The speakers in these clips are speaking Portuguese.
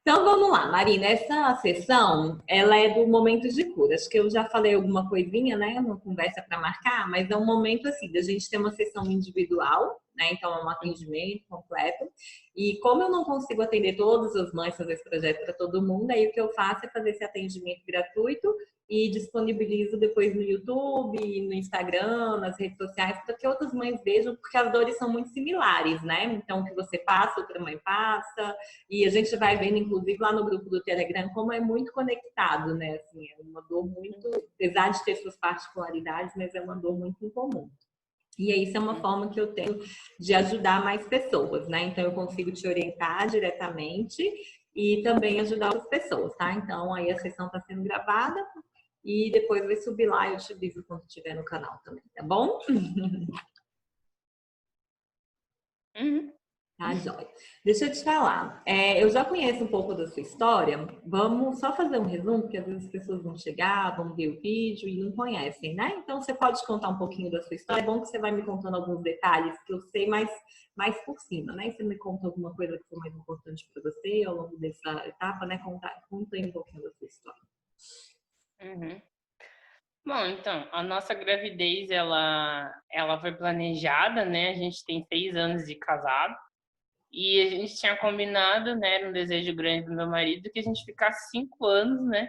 Então vamos lá, Marina. Essa sessão, ela é do momento de cura. Acho que eu já falei alguma coisinha, né? Uma conversa para marcar, mas é um momento assim da gente ter uma sessão individual, né? Então é um atendimento completo. E como eu não consigo atender todas as mães, fazer esse projeto para todo mundo, aí o que eu faço é fazer esse atendimento gratuito e disponibilizo depois no YouTube, no Instagram, nas redes sociais, para que outras mães vejam, porque as dores são muito similares, né? Então, o que você passa, outra mãe passa, e a gente vai vendo, inclusive, lá no grupo do Telegram, como é muito conectado, né? Assim, é uma dor muito, apesar de ter suas particularidades, mas é uma dor muito incomum. E aí, isso é uma forma que eu tenho de ajudar mais pessoas, né? Então, eu consigo te orientar diretamente e também ajudar outras pessoas, tá? Então, aí a sessão está sendo gravada e depois vai subir lá e eu te aviso quando estiver no canal também, tá bom? Uhum. Tá, joia. Deixa eu te falar. Eu já conheço um pouco da sua história. Vamos só fazer um resumo, porque às vezes as pessoas vão chegar, vão ver o vídeo e não conhecem, né? Então você pode contar um pouquinho da sua história. É bom que você vai me contando alguns detalhes que eu sei mais por cima, né? E você me conta alguma coisa que foi mais importante para você ao longo dessa etapa, né? Conta aí um pouquinho da sua história. Uhum. Bom, então, a nossa gravidez, ela foi planejada, né? A gente tem 6 anos de casado e a gente tinha combinado, né? Era um desejo grande do meu marido que a gente ficasse 5 anos, né?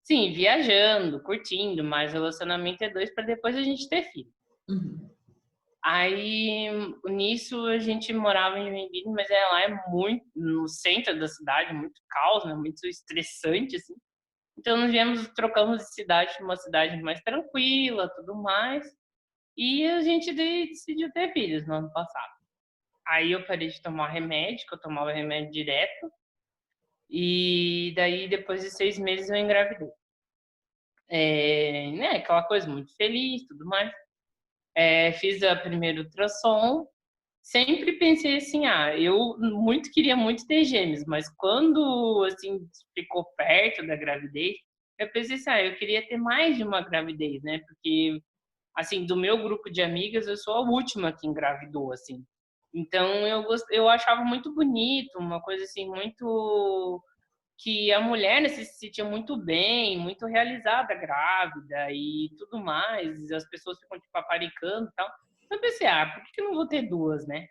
Sim, viajando, curtindo, mas relacionamento é dois para depois a gente ter filho. Uhum. Aí, nisso, a gente morava em Joinville, mas ela é muito no centro da cidade, muito caos, né? Muito estressante, assim. Então, nós viemos, trocamos de cidade para uma cidade mais tranquila, tudo mais. E a gente decidiu ter filhos no ano passado. Aí eu parei de tomar remédio, que eu tomava remédio direto. E daí, depois de 6 meses, eu engravidei. Né, aquela coisa muito feliz, tudo mais. Fiz a primeira ultrassom. Sempre pensei assim, eu muito queria muito ter gêmeos, mas quando, assim, ficou perto da gravidez, eu pensei assim, eu queria ter mais de uma gravidez, né? Porque, assim, do meu grupo de amigas, eu sou a última que engravidou, assim. Então, eu achava muito bonito, uma coisa, assim, muito que a mulher, né, se sentia muito bem, muito realizada grávida e tudo mais, as pessoas ficam tipo paparicando e tal. Eu pensei, por que eu não vou ter duas, né?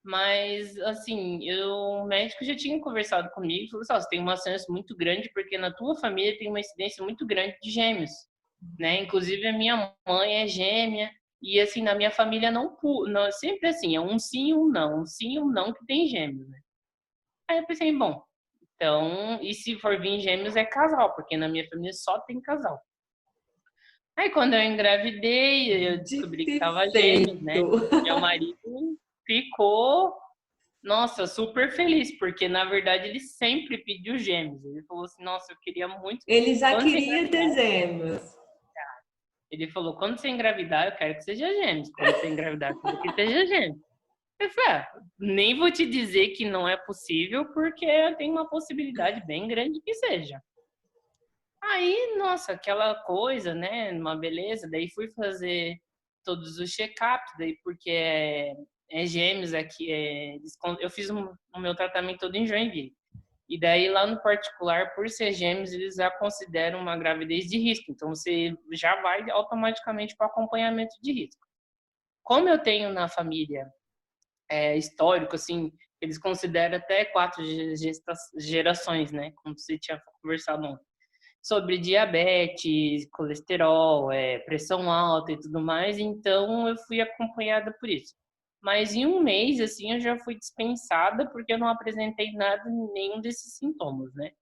Mas, assim, o médico já tinha conversado comigo e falou assim, você tem uma chance muito grande porque na tua família tem uma incidência muito grande de gêmeos, né? Inclusive, a minha mãe é gêmea e, assim, na minha família não sempre assim, é um sim e um sim e um não que tem gêmeos, né? Aí eu pensei, bom, então, e se for vir gêmeos é casal, porque na minha família só tem casal. Aí quando eu engravidei, eu descobri que Dito e tava gêmeos, né? feito. Meu marido ficou, nossa, super feliz, porque na verdade ele sempre pediu gêmeos. Ele falou assim, nossa, eu queria muito. Ele já Quando você queria ter engravidar, gêmeos. ele falou, quando você engravidar, eu quero que seja gêmeos. Quando você engravidar, eu quero que seja gêmeos. Eu falei, nem vou te dizer que não é possível, porque tem uma possibilidade bem grande que seja. Aí, nossa, aquela coisa, né? Uma beleza. Daí fui fazer todos os check-ups, daí porque é gêmeos aqui. Eu fiz o meu tratamento todo em Joinville. E daí lá no particular, por ser gêmeos, eles já consideram uma gravidez de risco. Então você já vai automaticamente para o acompanhamento de risco. Como eu tenho na família histórico, assim, eles consideram até 4 gerações, né? Como você tinha conversado ontem sobre diabetes, colesterol, pressão alta e tudo mais, então eu fui acompanhada por isso. Mas em um mês, assim, eu já fui dispensada porque eu não apresentei nada, nenhum desses sintomas, né?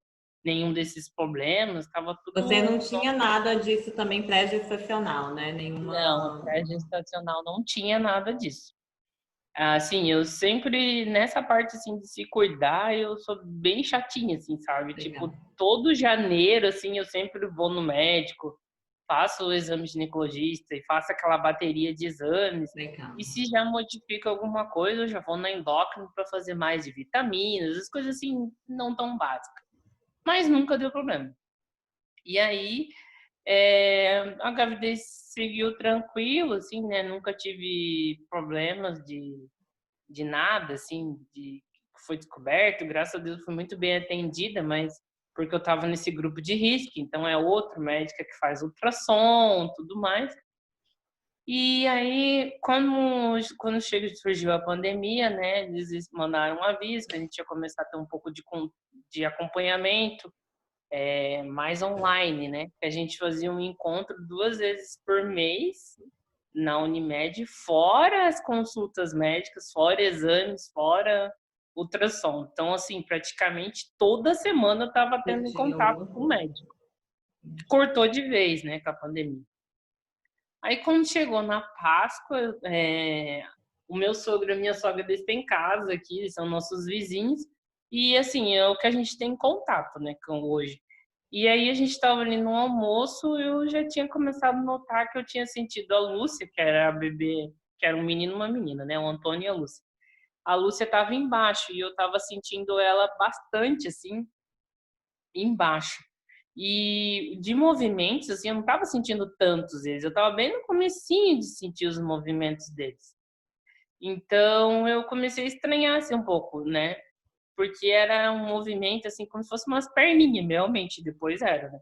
Nenhum desses problemas, estava Você não tudo tinha nada disso também pré-gestacional, né? não, Nenhuma. pré-gestacional não tinha nada disso. Assim, eu sempre, nessa parte, assim, de se cuidar, eu sou bem chatinha, assim, sabe? Legal. Tipo, todo janeiro, assim, eu sempre vou no médico, faço o exame ginecologista e faço aquela bateria de exames. Legal. E se já modifica alguma coisa, eu já vou na endócrino para fazer mais de vitaminas, as coisas assim, não tão básicas. Mas nunca deu problema. E aí, a gravidez seguiu tranquilo, assim, né? Nunca tive problemas de nada, assim, de foi descoberto, graças a Deus fui muito bem atendida, mas porque eu estava nesse grupo de risco, então é outro médica que faz ultrassom, tudo mais. E aí, quando surgiu a pandemia, né, eles mandaram um aviso que a gente ia começar a ter um pouco de acompanhamento mais online, né? A gente fazia um encontro 2 vezes por mês na Unimed, fora as consultas médicas, fora exames, fora ultrassom. Então, assim, praticamente toda semana eu estava tendo contato com o médico. Cortou de vez, né, com a pandemia. Aí, quando chegou na Páscoa, o meu sogro e a minha sogra descem em casa aqui, eles são nossos vizinhos, e assim, é o que a gente tem contato, né, com hoje. E aí a gente estava ali no almoço, eu já tinha começado a notar que eu tinha sentido a Lúcia, que era a bebê, que era um menino e uma menina, né, o Antônio e a Lúcia. A Lúcia estava embaixo e eu estava sentindo ela bastante, assim, embaixo. E de movimentos, assim, eu não estava sentindo tantos eles, eu estava bem no comecinho de sentir os movimentos deles. Então, eu comecei a estranhar, assim, um pouco, né? Porque era um movimento, assim, como se fosse umas perninhas, realmente, depois era, né?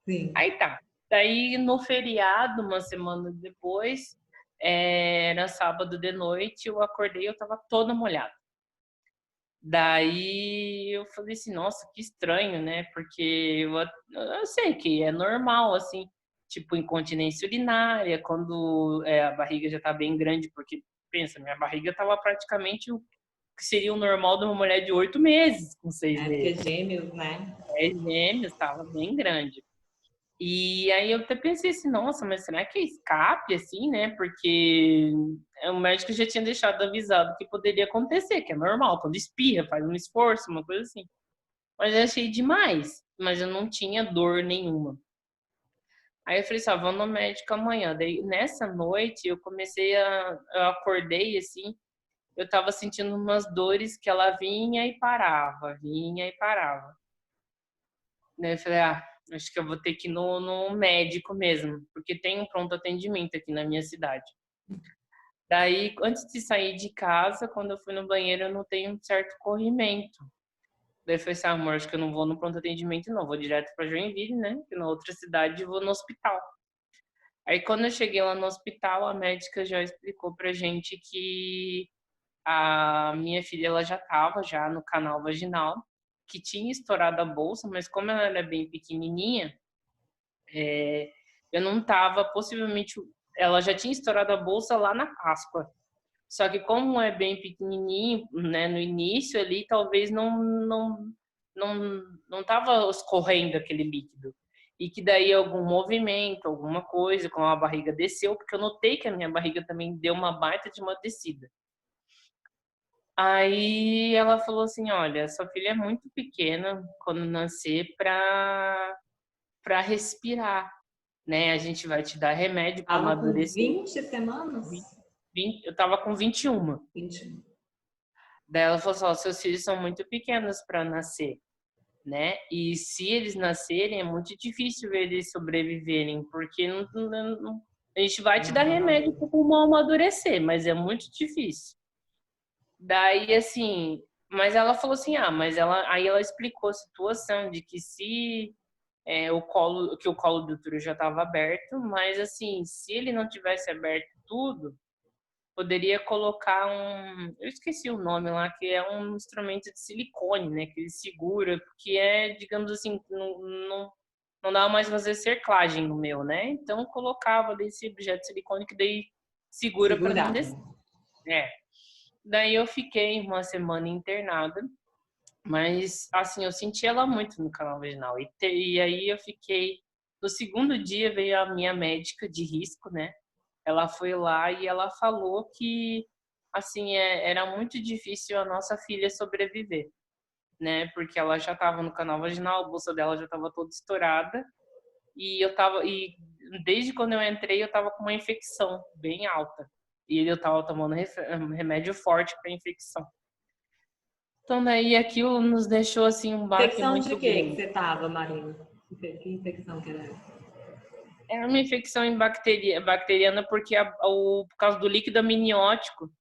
Sim. Aí tá. Daí, no feriado, uma semana depois, era sábado de noite, eu acordei, eu tava toda molhada. Daí eu falei assim, nossa, que estranho, né? Porque eu sei que é normal, assim, tipo incontinência urinária, quando a barriga já tá bem grande, porque, pensa, minha barriga tava praticamente o que seria o normal de uma mulher de 8 meses, com 6 Porque meses. gêmeos, né? Gêmeos, tava bem grande. E aí eu até pensei assim, nossa, mas será que é escape, assim, né? Porque o médico já tinha deixado avisado que poderia acontecer, que é normal, quando espirra, faz um esforço, uma coisa assim. Mas eu achei demais, mas eu não tinha dor nenhuma. Aí eu falei assim, vou no médico amanhã. Daí, nessa noite, eu acordei, assim, eu tava sentindo umas dores que ela vinha e parava, vinha e parava. Daí eu falei, acho que eu vou ter que ir no médico mesmo, porque tem um pronto atendimento aqui na minha cidade. Daí, antes de sair de casa, quando eu fui no banheiro, eu notei um certo corrimento. Daí eu falei assim, amor, acho que eu não vou no pronto atendimento, não. Vou direto para Joinville, né? Que na outra cidade eu vou no hospital. Aí, quando eu cheguei lá no hospital, a médica já explicou pra gente que a minha filha, ela já estava já no canal vaginal, que tinha estourado a bolsa, mas como ela era bem pequenininha, eu não estava, possivelmente, ela já tinha estourado a bolsa lá na Páscoa. Só que como é bem pequenininho, né, no início ali, talvez não estava escorrendo aquele líquido. E que daí algum movimento, alguma coisa, com a barriga desceu, porque eu notei que a minha barriga também deu uma baita de uma descida. Aí ela falou assim, olha, sua filha é muito pequena quando nascer para respirar, né? A gente vai te dar remédio para Tava com amadurecer. 20 semanas? Eu tava com 21. 21. Daí ela falou assim, ó, seus filhos são muito pequenos para nascer, né? E se eles nascerem, é muito difícil eles sobreviverem, porque a gente vai te dar remédio para o pulmão amadurecer, mas é muito difícil. Daí, assim, mas ela falou assim, aí ela explicou a situação de que se o colo do útero já estava aberto, mas assim, se ele não tivesse aberto tudo, poderia colocar eu esqueci o nome lá, que é um instrumento de silicone, né, que ele segura, porque digamos assim, não dava mais fazer cerclagem no meu, né? Então colocava ali esse objeto de silicone que daí segura para não descer. Daí eu fiquei uma semana internada, mas assim, eu senti ela muito no canal vaginal. E aí eu fiquei. No segundo dia veio a minha médica de risco, né? Ela foi lá e ela falou que assim, era muito difícil a nossa filha sobreviver, né? Porque ela já estava no canal vaginal, a bolsa dela já estava toda estourada. E desde quando eu entrei, eu estava com uma infecção bem alta. E eu estava tomando remédio forte para infecção. Então, daí aquilo nos deixou assim um baque Infecção de muito quê que grande. você tava, Marina? Que infecção que era essa? Era uma infecção bacteriana porque por causa do líquido amniótico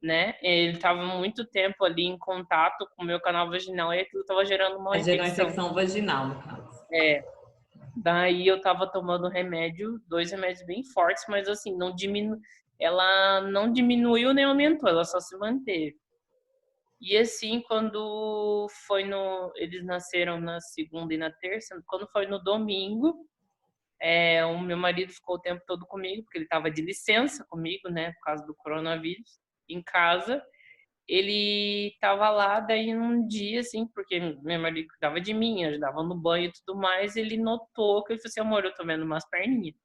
né? Ele estava muito tempo ali em contato com o meu canal vaginal e aquilo estava gerando uma Aí gerou infecção. infecção vaginal, no caso. É, daí eu estava tomando remédio, 2 remédios bem fortes, mas assim, ela não diminuiu nem aumentou, ela só se manteve. E assim, quando foi eles nasceram na segunda e na terça, quando foi no domingo, o meu marido ficou o tempo todo comigo, porque ele estava de licença comigo, né, por causa do coronavírus, em casa. Ele estava lá, daí um dia, assim, porque meu marido cuidava de mim, ajudava no banho e tudo mais, ele notou que ele falou assim, amor, eu tô vendo umas perninhas.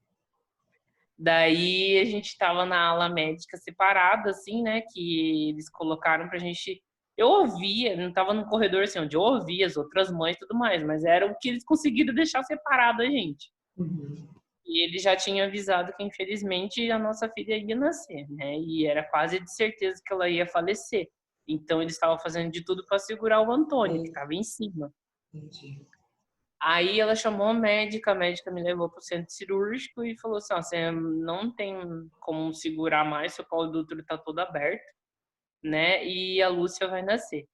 Daí a gente estava na ala médica separada, assim, né, que eles colocaram pra gente. Eu ouvia, não estava no corredor assim, onde eu ouvia as outras mães e tudo mais, mas era o que eles conseguiram deixar separado a gente. Uhum. E ele já tinha avisado que, infelizmente, a nossa filha ia nascer, né? E era quase de certeza que ela ia falecer. Então, ele estava fazendo de tudo para segurar o Antônio, que estava em cima. Entendi. Aí ela chamou a médica me levou para o centro cirúrgico e falou assim: ó, você não tem como segurar mais, seu colo do útero está todo aberto, né? E a Lúcia vai nascer.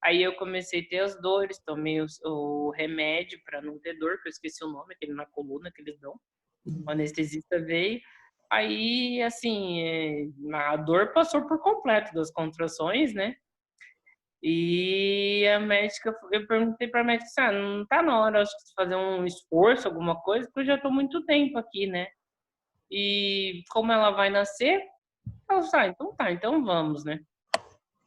Aí eu comecei a ter as dores, tomei o remédio para não ter dor, que eu esqueci o nome, aquele na coluna que eles dão. O anestesista veio. Aí, assim, a dor passou por completo das contrações, né? E a médica, eu perguntei para a médica, não tá na hora, acho que de fazer um esforço, alguma coisa, porque eu já tô muito tempo aqui, né? E como ela vai nascer, ela falou, então tá, então vamos, né?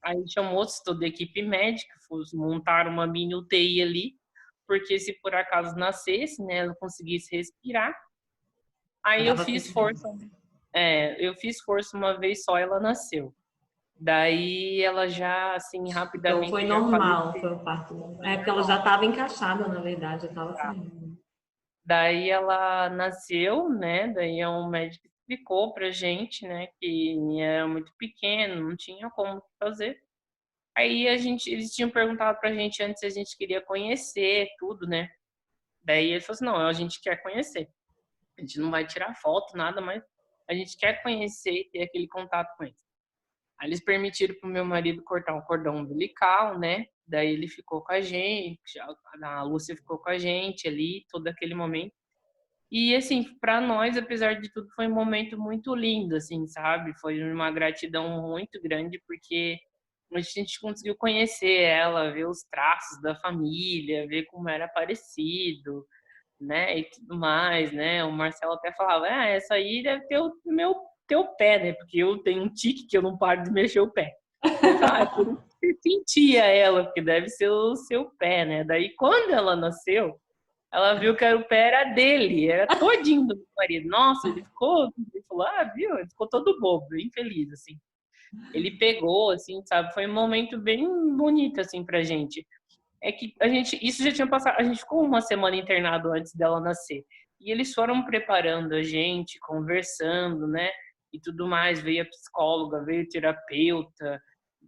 Aí chamou toda a equipe médica, montaram uma mini UTI ali, porque se por acaso nascesse, né, ela conseguisse respirar. Aí eu Tava fiz sentindo. força, eu fiz força uma vez só, ela nasceu. Daí ela já, assim, Então foi rapidamente já normal, faleceu. foi o parto. Foi É porque ela normal. já estava encaixada, na verdade, já estava Tá. saindo. Daí ela nasceu, né? Daí um médico explicou pra gente, né, que era muito pequeno, não tinha como fazer. Aí eles tinham perguntado pra gente antes se a gente queria conhecer tudo, né? Daí ele falou assim, não, a gente quer conhecer. A gente não vai tirar foto, nada, mas a gente quer conhecer e ter aquele contato com eles. Aí eles permitiram pro meu marido cortar um cordão umbilical, né? Daí ele ficou com a gente, a Lúcia ficou com a gente ali, todo aquele momento. E assim, para nós, apesar de tudo, foi um momento muito lindo, assim, sabe? Foi uma gratidão muito grande porque a gente conseguiu conhecer ela, ver os traços da família, ver como era parecido, né? E tudo mais, né? O Marcelo até falava, essa aí deve ter o meu teu pé, né? Porque eu tenho um tique que eu não paro de mexer o pé. Ele falava, é por isso que você sentia ela, porque deve ser o seu pé, né? Daí quando ela nasceu, ela viu que o pé era dele, era todinho do meu marido. Nossa, ele falou, viu? Ele ficou todo bobo, bem feliz, assim. Ele pegou, assim, sabe? Foi um momento bem bonito, assim, pra gente. É que isso já tinha passado, a gente ficou uma semana internado antes dela nascer. E eles foram preparando a gente, conversando, né? E tudo mais. Veio a psicóloga, veio o terapeuta.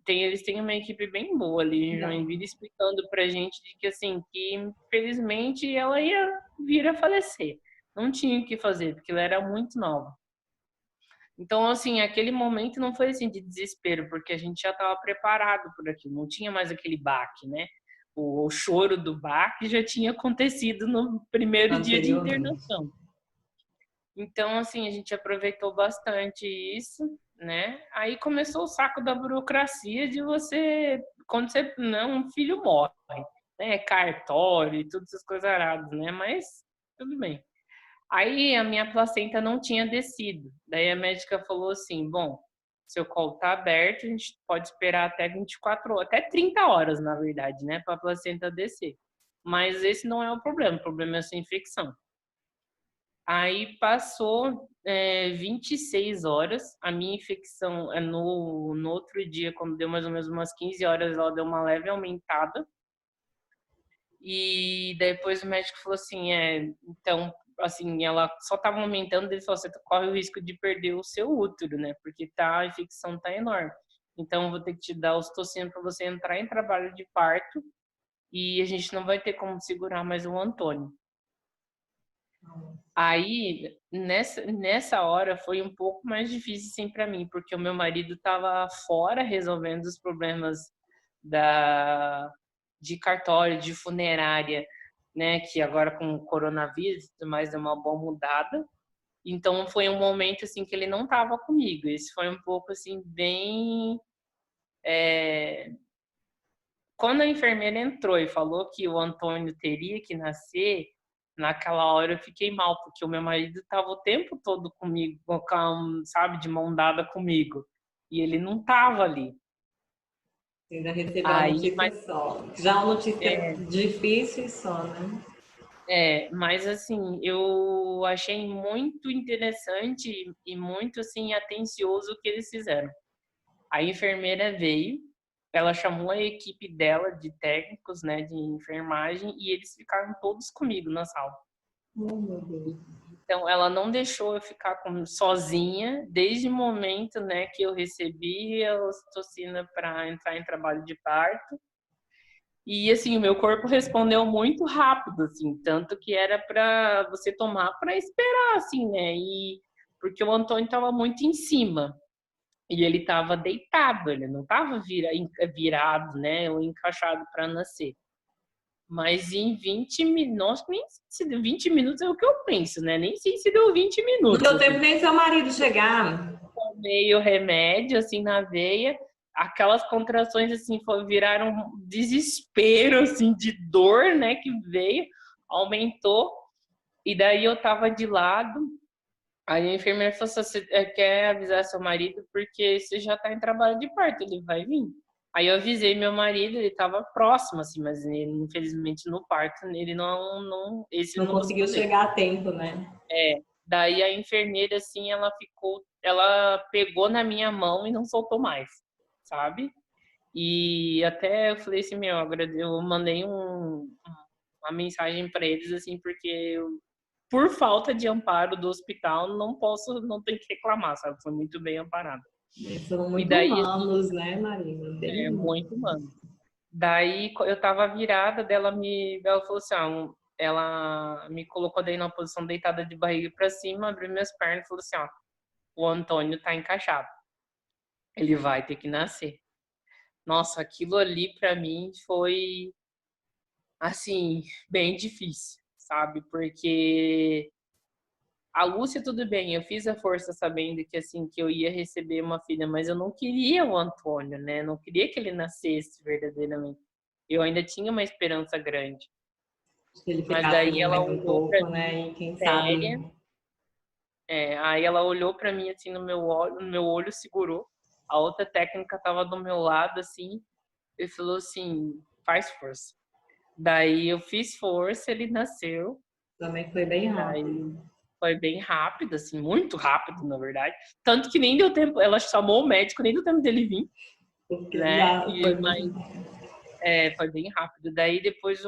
Eles têm uma equipe bem boa ali em Joinville explicando pra gente de que, assim, que infelizmente ela ia vir a falecer. Não tinha o que fazer, porque ela era muito nova. Então, assim, aquele momento não foi assim de desespero, porque a gente já estava preparado por aquilo, não tinha mais aquele baque, né? O choro do baque já tinha acontecido no primeiro dia de Anteriormente. internação. Então, assim, a gente aproveitou bastante isso, né? Aí começou o saco da burocracia de você, quando você, não, um filho morre, né? Cartório e todas essas coisas aradas, né? Mas tudo bem. Aí a minha placenta não tinha descido. Daí a médica falou assim: bom, seu colo tá aberto, a gente pode esperar até 24 horas, até 30 horas, na verdade, né, para a placenta descer. Mas esse não é o problema é essa infecção. Aí passou 26 horas, a minha infecção no outro dia, quando deu mais ou menos umas 15 horas, ela deu uma leve aumentada. E depois o médico falou assim, então, assim, ela só estava aumentando, ele falou, você corre o risco de perder o seu útero, né? Porque a infecção tá enorme. Então, eu vou ter que te dar ocitocina para você entrar em trabalho de parto e a gente não vai ter como segurar mais o Antônio. Aí, nessa hora, foi um pouco mais difícil, sim, para mim, porque o meu marido estava fora resolvendo os problemas de cartório, de funerária, né? Que agora com o coronavírus e tudo mais deu uma boa mudada. Então, foi um momento, assim, que ele não estava comigo. Esse foi um pouco, assim, bem... Quando a enfermeira entrou e falou que o Antônio teria que nascer, naquela hora eu fiquei mal, porque o meu marido estava o tempo todo comigo, sabe, de mão dada comigo. E ele não estava ali. Ainda recebeu a Aí, notícia só. Já uma notícia difícil e só, né? mas assim, eu achei muito interessante e muito assim atencioso o que eles fizeram. A enfermeira veio, ela chamou a equipe dela de técnicos, né, de enfermagem, e eles ficaram todos comigo na sala. Oh, meu Deus. Então, ela não deixou eu ficar sozinha desde o momento, né, que eu recebi a ocitocina para entrar em trabalho de parto. E assim, o meu corpo respondeu muito rápido, assim, tanto que era para você tomar para esperar, assim, né? E porque o Antônio estava muito em cima. E ele estava deitado, ele não estava virado, né, ou encaixado para nascer. Mas em 20 minutos, nem sei se deu 20 minutos é o que eu penso, né? Nem sei se deu 20 Não minutos, deu tempo assim. nem seu marido chegar. Tomei o remédio, assim, na veia. Aquelas contrações, assim, viraram um desespero, assim, de dor, né, que veio, aumentou. E daí eu tava de lado. Aí a enfermeira falou assim, você quer avisar seu marido porque você já tá em trabalho de parto, ele vai vir. Aí eu avisei meu marido, ele estava próximo, assim, mas ele, infelizmente no parto ele esse Não não conseguiu conseguiu ver. chegar a tempo, né? Daí a enfermeira, assim, ela pegou na minha mão e não soltou mais, sabe? E até eu falei assim, eu mandei uma mensagem para eles, assim, porque por falta de amparo do hospital, não tem que reclamar, sabe? Foi muito bem amparado. São E muito daí, assim, humanos, né, Marina? Bem muito humanos. humano. Daí eu tava virada, ela falou assim, ela me colocou daí na posição deitada de barriga para cima, abriu minhas pernas e falou assim, ó, o Antônio tá encaixado. Ele vai ter que nascer. Nossa, aquilo ali para mim foi assim, bem difícil, sabe? Porque a Lúcia, tudo bem, eu fiz a força sabendo que assim que eu ia receber uma filha, mas eu não queria o Antônio, né? Não queria que ele nascesse verdadeiramente. Eu ainda tinha uma esperança grande. Se ele Mas ficasse daí ela mais um olhou para pouco, mim né? E quem séria, sabe. aí ela olhou para mim assim no meu olho segurou. A outra técnica estava do meu lado assim, e falou assim: "Faz força". Daí eu fiz força, ele nasceu. Também foi bem Daí rápido. foi bem rápido, assim, muito rápido, na verdade. Tanto que nem deu tempo, ela chamou o médico, nem deu tempo dele vir, Porque né? já foi muito. Foi bem rápido. Daí depois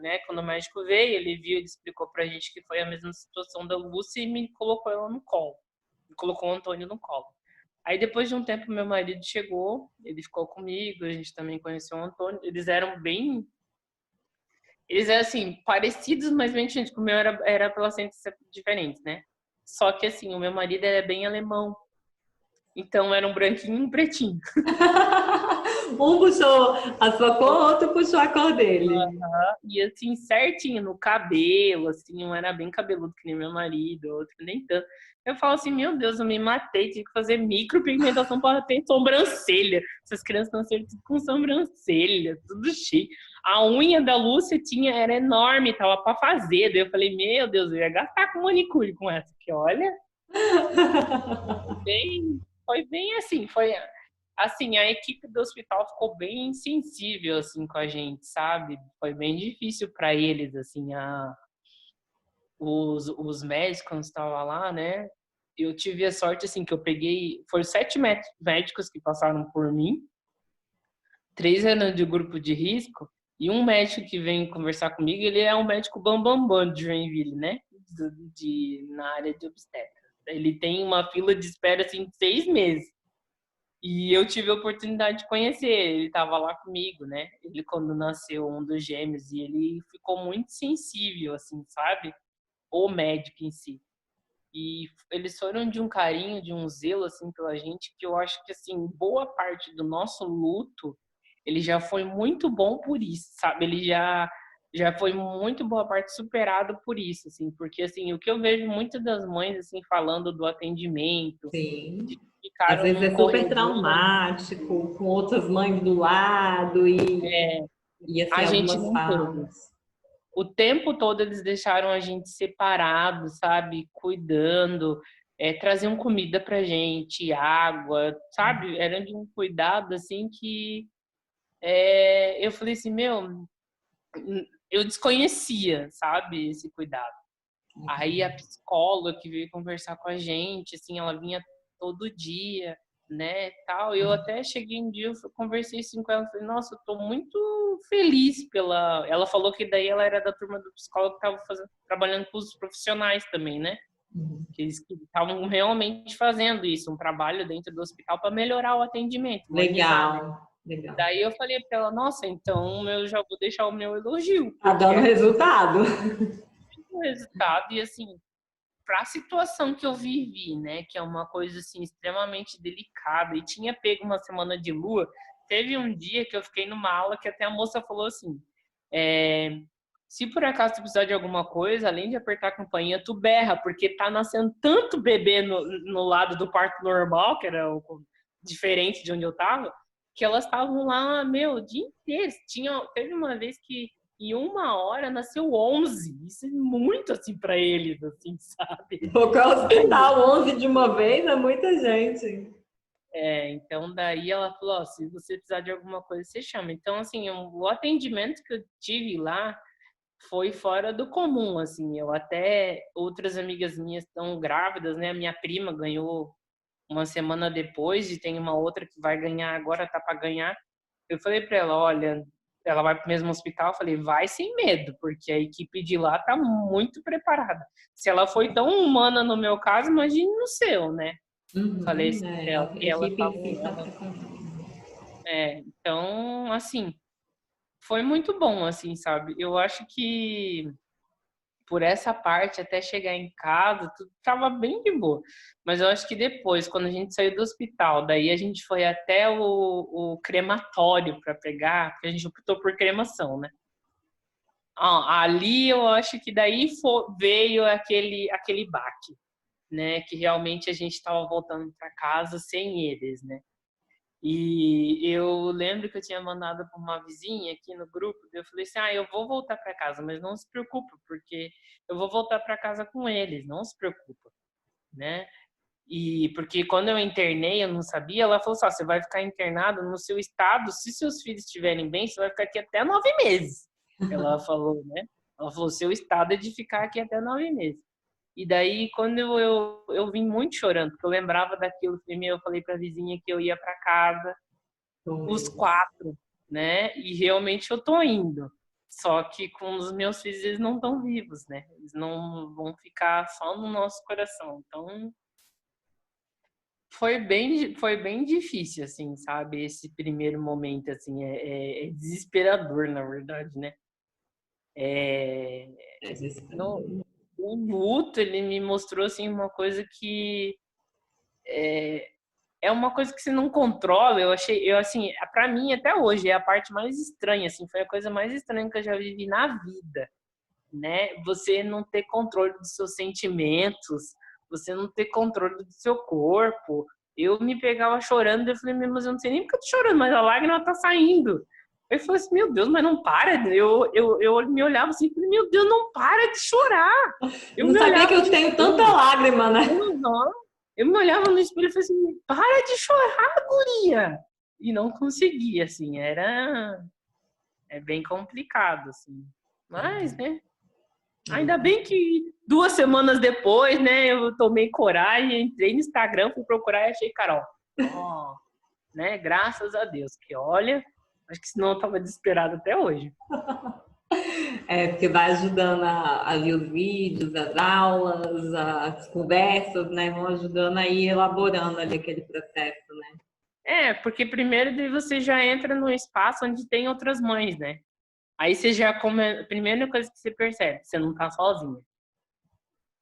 né, quando o médico veio, ele viu, ele explicou pra gente que foi a mesma situação da Lúcia e me colocou ela no colo. Me colocou o Antônio no colo. Aí depois de um tempo meu marido chegou, ele ficou comigo, a gente também conheceu o Antônio. Eles eram assim, parecidos, mas bem diferentes. O meu era placentas diferentes, né? Só que assim, o meu marido é bem alemão. Então era um branquinho e um pretinho. Um puxou a sua cor, outro puxou a cor dele. E assim, certinho no cabelo, assim, um era bem cabeludo que nem meu marido, outro nem tanto. Eu falo assim, meu Deus, eu me matei, tive que fazer micropigmentação para ter sobrancelha. Essas crianças nasceram tudo com sobrancelha, tudo cheio. A unha da Lúcia era enorme, tava para fazer. Daí eu falei, meu Deus, eu ia gastar com manicure com essa, que olha, foi bem assim, foi assim, a equipe do hospital ficou bem sensível assim com a gente, sabe? Foi bem difícil para eles assim, os médicos quando estavam lá, né? Eu tive a sorte assim que eu peguei, foram 7 médicos que passaram por mim, 3 eram de grupo de risco e um médico que vem conversar comigo, ele é um médico bambambam de Joinville, né? Na área de obstétrica. Ele tem uma fila de espera assim de 6 meses. E eu tive a oportunidade de conhecer ele, estava lá comigo, né? Ele quando nasceu um dos gêmeos e ele ficou muito sensível, assim, sabe? o médico em si. E eles foram de um carinho, de um zelo, assim, pela gente, que eu acho que, assim, boa parte do nosso luto, ele já foi muito bom por isso, sabe? Ele já foi muito boa parte superado por isso, assim, porque, assim, o que eu vejo muitas das mães, assim, falando do atendimento, Sim. de que Às ficaram vezes num é super corredor, traumático, com outras mães do lado e assim, a gente algumas não teve. falas. O tempo todo eles deixaram a gente separado, sabe? Cuidando, traziam comida pra gente, água, sabe? Era de um cuidado, assim, que eu falei assim, meu, eu desconhecia, sabe? Esse cuidado. Aí a psicóloga que veio conversar com a gente, assim, ela vinha todo dia, né, tal. Eu até cheguei um dia, eu conversei assim com ela, falei, nossa, eu tô muito feliz pela... Ela falou que daí ela era da turma do psicólogo que tava trabalhando com os profissionais também, né? Que eles estavam realmente fazendo isso, um trabalho dentro do hospital para melhorar o atendimento, humanizar, né? Legal, legal. Daí eu falei para ela, nossa, então eu já vou deixar o meu elogio, Tá porque dando aqui resultado. o resultado, e assim, para a situação que eu vivi, né, que é uma coisa assim extremamente delicada e tinha pego uma semana de lua, teve um dia que eu fiquei numa aula que até a moça falou assim, se por acaso tu precisar de alguma coisa, além de apertar a campainha, tu berra, porque tá nascendo tanto bebê no lado do parto normal, que era diferente de onde eu tava, que elas estavam lá, meu, o dia inteiro. Teve uma vez que em 1 hora nasceu 11. Isso é muito, assim, para eles, assim, sabe? Vou para o hospital 11 de uma vez, é muita gente. Então daí ela falou, ó, se você precisar de alguma coisa, você chama. Então, assim, o atendimento que eu tive lá foi fora do comum, assim. Eu até, outras amigas minhas estão grávidas, né? A minha prima ganhou uma semana depois e tem uma outra que vai ganhar agora, tá para ganhar. Eu falei para ela, olha, ela vai para o mesmo hospital, eu falei, vai sem medo, porque a equipe de lá tá muito preparada. Se ela foi tão humana no meu caso, imagine no seu, né? Falei assim pra ela, A e ela equipe tava, em si está preparada. então, assim, foi muito bom, assim, sabe? Eu acho que por essa parte, até chegar em casa, tudo tava bem de boa. Mas eu acho que depois, quando a gente saiu do hospital, daí a gente foi até o crematório para pegar, porque a gente optou por cremação, né? Ali eu acho que daí veio aquele baque, né? Que realmente a gente estava voltando para casa sem eles, né? E eu lembro que eu tinha mandado para uma vizinha aqui no grupo, eu falei assim, eu vou voltar para casa, mas não se preocupa, porque eu vou voltar para casa com eles, não se preocupa, né? E porque quando eu internei, eu não sabia, ela falou assim, você vai ficar internado no seu estado, se seus filhos estiverem bem, você vai ficar aqui até 9 meses. Ela falou, né? Ela falou, seu estado é de ficar aqui até 9 meses. E daí, quando eu vim muito chorando, porque eu lembrava daquilo, eu falei para a vizinha que eu ia para casa, os 4, né? E realmente eu tô indo. Só que com os meus filhos, eles não estão vivos, né? Eles não vão ficar só no nosso coração. Então, foi bem difícil, assim, sabe? Esse primeiro momento, assim, é desesperador, na verdade, né? É, É no, desesperador. o luto, ele me mostrou, assim, uma coisa que é uma coisa que você não controla. Assim, pra mim, até hoje, é a parte mais estranha, assim, foi a coisa mais estranha que eu já vivi na vida, né? Você não ter controle dos seus sentimentos, você não ter controle do seu corpo. Eu me pegava chorando, eu falei, mas eu não sei nem porque eu tô chorando, mas a lágrima tá saindo. Eu falei assim, meu Deus, mas não para. Eu me olhava assim, falei, meu Deus, não para de chorar. Eu Não me sabia olhava que no eu tenho tanta espelho. lágrima, né? Não, eu me olhava no espelho e falei assim, para de chorar, guria. E não conseguia, assim, bem complicado, assim. Mas, né? Ainda bem que 2 semanas depois, né, eu tomei coragem, entrei no Instagram, fui procurar e achei Carol. Ó, né, graças a Deus, que olha, acho que senão eu tava desesperado até hoje. Porque vai ajudando a ver os vídeos, as aulas, as conversas, né? Vão ajudando a ir elaborando ali aquele processo, né? Porque primeiro daí você já entra no espaço onde tem outras mães, né? Aí você já come... Primeira coisa que você percebe, você não tá sozinha.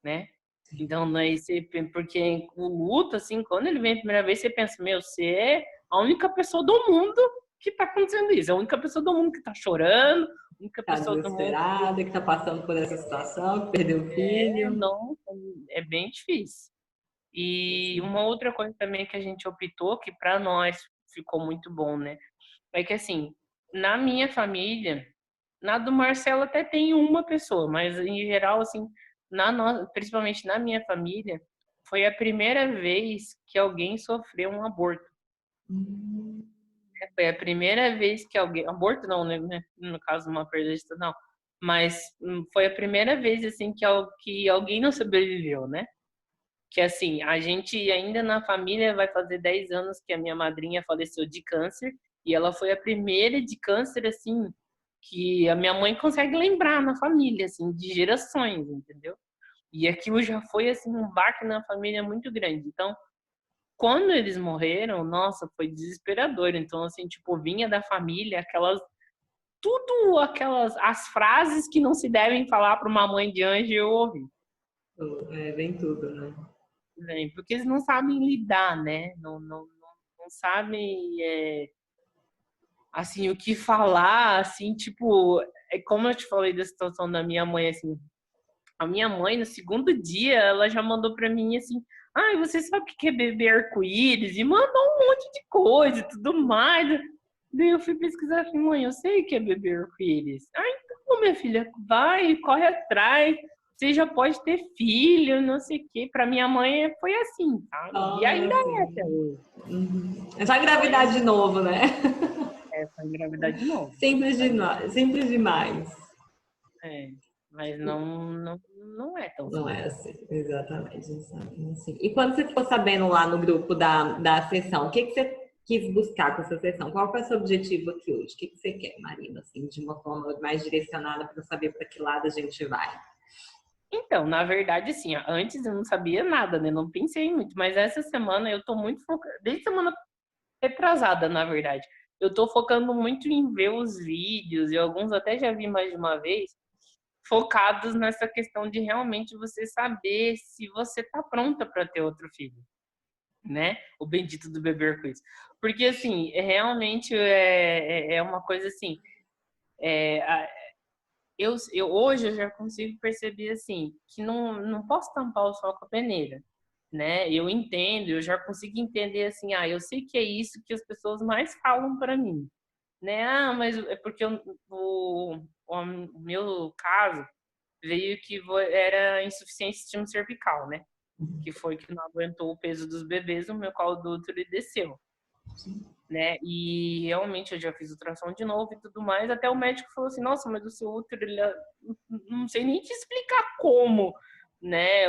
né? Então, daí porque o luto, assim, quando ele vem a primeira vez, você pensa, meu, você é a única pessoa do mundo que tá acontecendo isso. É a única pessoa do mundo que tá chorando, a única Tá pessoa do mundo desesperada, que tá passando por essa situação, que perdeu o que filho. não, é bem difícil. E uma outra coisa também que a gente optou, que para nós ficou muito bom, né? É que assim, na minha família, na do Marcelo até tem uma pessoa, mas em geral, assim, principalmente na minha família, foi a primeira vez que alguém sofreu um aborto. Hum. Foi a primeira vez que alguém. Aborto não, né? No caso, uma perda de não. Mas foi a primeira vez, assim, que alguém não sobreviveu, né? Que assim, a gente ainda na família vai fazer 10 anos que a minha madrinha faleceu de câncer e ela foi a primeira de câncer assim que a minha mãe consegue lembrar na família assim, de gerações, entendeu? E aquilo já foi assim um baque na família muito grande. Então, quando eles morreram, nossa, foi desesperador. Então, assim, tipo, vinha da família aquelas as frases que não se devem falar para uma mãe de anjo eu ouvi. É, vem tudo, né? Bem, porque eles não sabem lidar, né? Não sabem, assim, o que falar, assim, tipo, é como eu te falei da situação da minha mãe, assim, a minha mãe, no segundo dia, ela já mandou pra mim, assim, ai, você sabe o que é beber arco-íris? E mandou um monte de coisa e tudo mais. Daí eu fui pesquisar, falei, mãe, eu sei o que é beber arco-íris. Ah, então, minha filha, vai, corre atrás, você já pode ter filho, não sei o quê. Pra minha mãe foi assim, sabe? E Ah, ainda é até sim. hoje. Uhum. É só Foi, engravidar de novo, né? foi engravidar de novo. Simples demais. É, mas não é tão Não simples. é assim, exatamente. Assim. E quando você ficou sabendo lá no grupo da sessão, o que você quis buscar com essa sessão? Qual foi o seu objetivo aqui hoje? O que você quer, Marina? Assim, de uma forma mais direcionada para saber para que lado a gente vai. Então, na verdade, assim, ó, antes eu não sabia nada, né? Não pensei muito, mas essa semana eu tô muito focada, desde semana retrasada, na verdade. Eu tô focando muito em ver os vídeos, e alguns até já vi mais de uma vez, focados nessa questão de realmente você saber se você tá pronta para ter outro filho, né? O bendito do bebê arco-íris. Porque, assim, realmente é uma coisa assim, hoje eu já consigo perceber assim que não posso tampar o sol com a peneira, né? Eu entendo, eu já consigo entender assim, eu sei que é isso que as pessoas mais falam para mim, né? Ah, mas é porque o meu caso veio que era insuficiência sistema cervical, né? Que foi que não aguentou o peso dos bebês, o meu colo do útero desceu, né? E realmente eu já fiz ultrassom de novo e tudo mais. Até o médico falou assim: nossa, mas o seu útero, não sei nem te explicar como, né?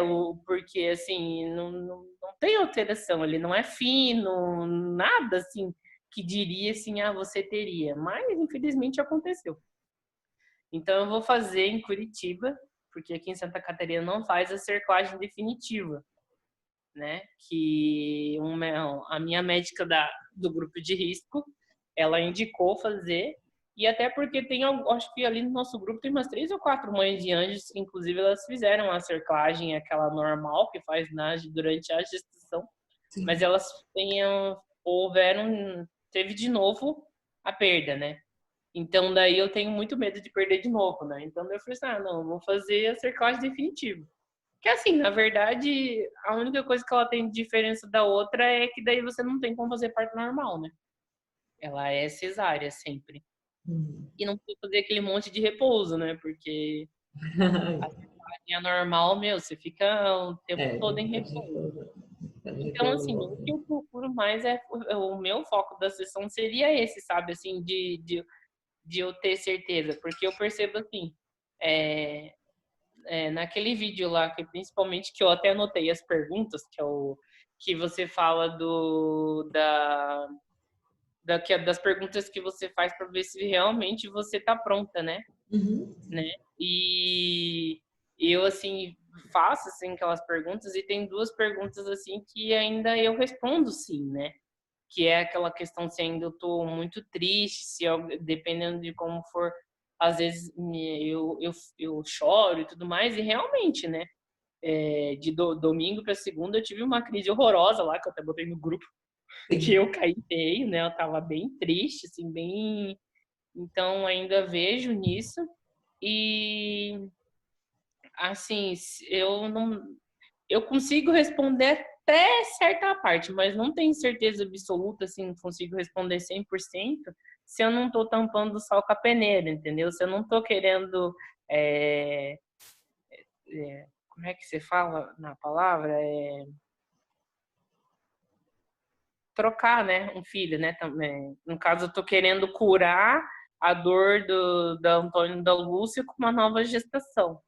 Porque assim, não tem alteração, ele não é fino, nada assim que diria assim: você teria. Mas infelizmente aconteceu. Então eu vou fazer em Curitiba, porque aqui em Santa Catarina não faz a cerclagem definitiva, né? Que a minha médica do grupo de risco, ela indicou fazer, e até porque tem, acho que ali no nosso grupo tem umas 3 ou 4 mães de anjos, que inclusive elas fizeram a cerclagem, aquela normal que faz durante a gestação, mas Sim. elas teve de novo a perda, né? Então daí eu tenho muito medo de perder de novo, né? Então eu falei assim, não, eu vou fazer a cerclagem definitiva. Que assim, na verdade, a única coisa que ela tem de diferença da outra é que daí você não tem como fazer parto normal, né? Ela é cesárea sempre. Uhum. E não precisa fazer aquele monte de repouso, né? Porque a cesárea normal, meu, você fica o tempo É, todo em pode repouso. repousar. Pode Então, repousar um assim, o que pouco. eu procuro mais o meu foco da sessão seria esse, sabe? Assim, de eu ter certeza. Porque eu percebo assim, é, naquele vídeo lá, que principalmente que eu até anotei as perguntas, que é o que você fala das perguntas que você faz para ver se realmente você está pronta, né? Uhum. Né? E eu assim faço assim aquelas perguntas e tem 2 perguntas assim que ainda eu respondo sim, né? Que é aquela questão se ainda eu tô muito triste, se dependendo de como for, às vezes eu choro e tudo mais, e realmente, né? domingo para segunda, eu tive uma crise horrorosa lá, que eu até botei no grupo, que eu caí feio, né? Eu tava bem triste, assim, bem... Então, ainda vejo nisso. E, assim, eu consigo responder até certa parte, mas não tenho certeza absoluta, assim, não consigo responder 100% se eu não tô tampando o sol com a peneira, entendeu? Se eu não tô querendo... como é que você fala na palavra? Trocar, né, um filho, né, também. No caso, eu tô querendo curar a dor da Antônio e da Lúcia com uma nova gestação,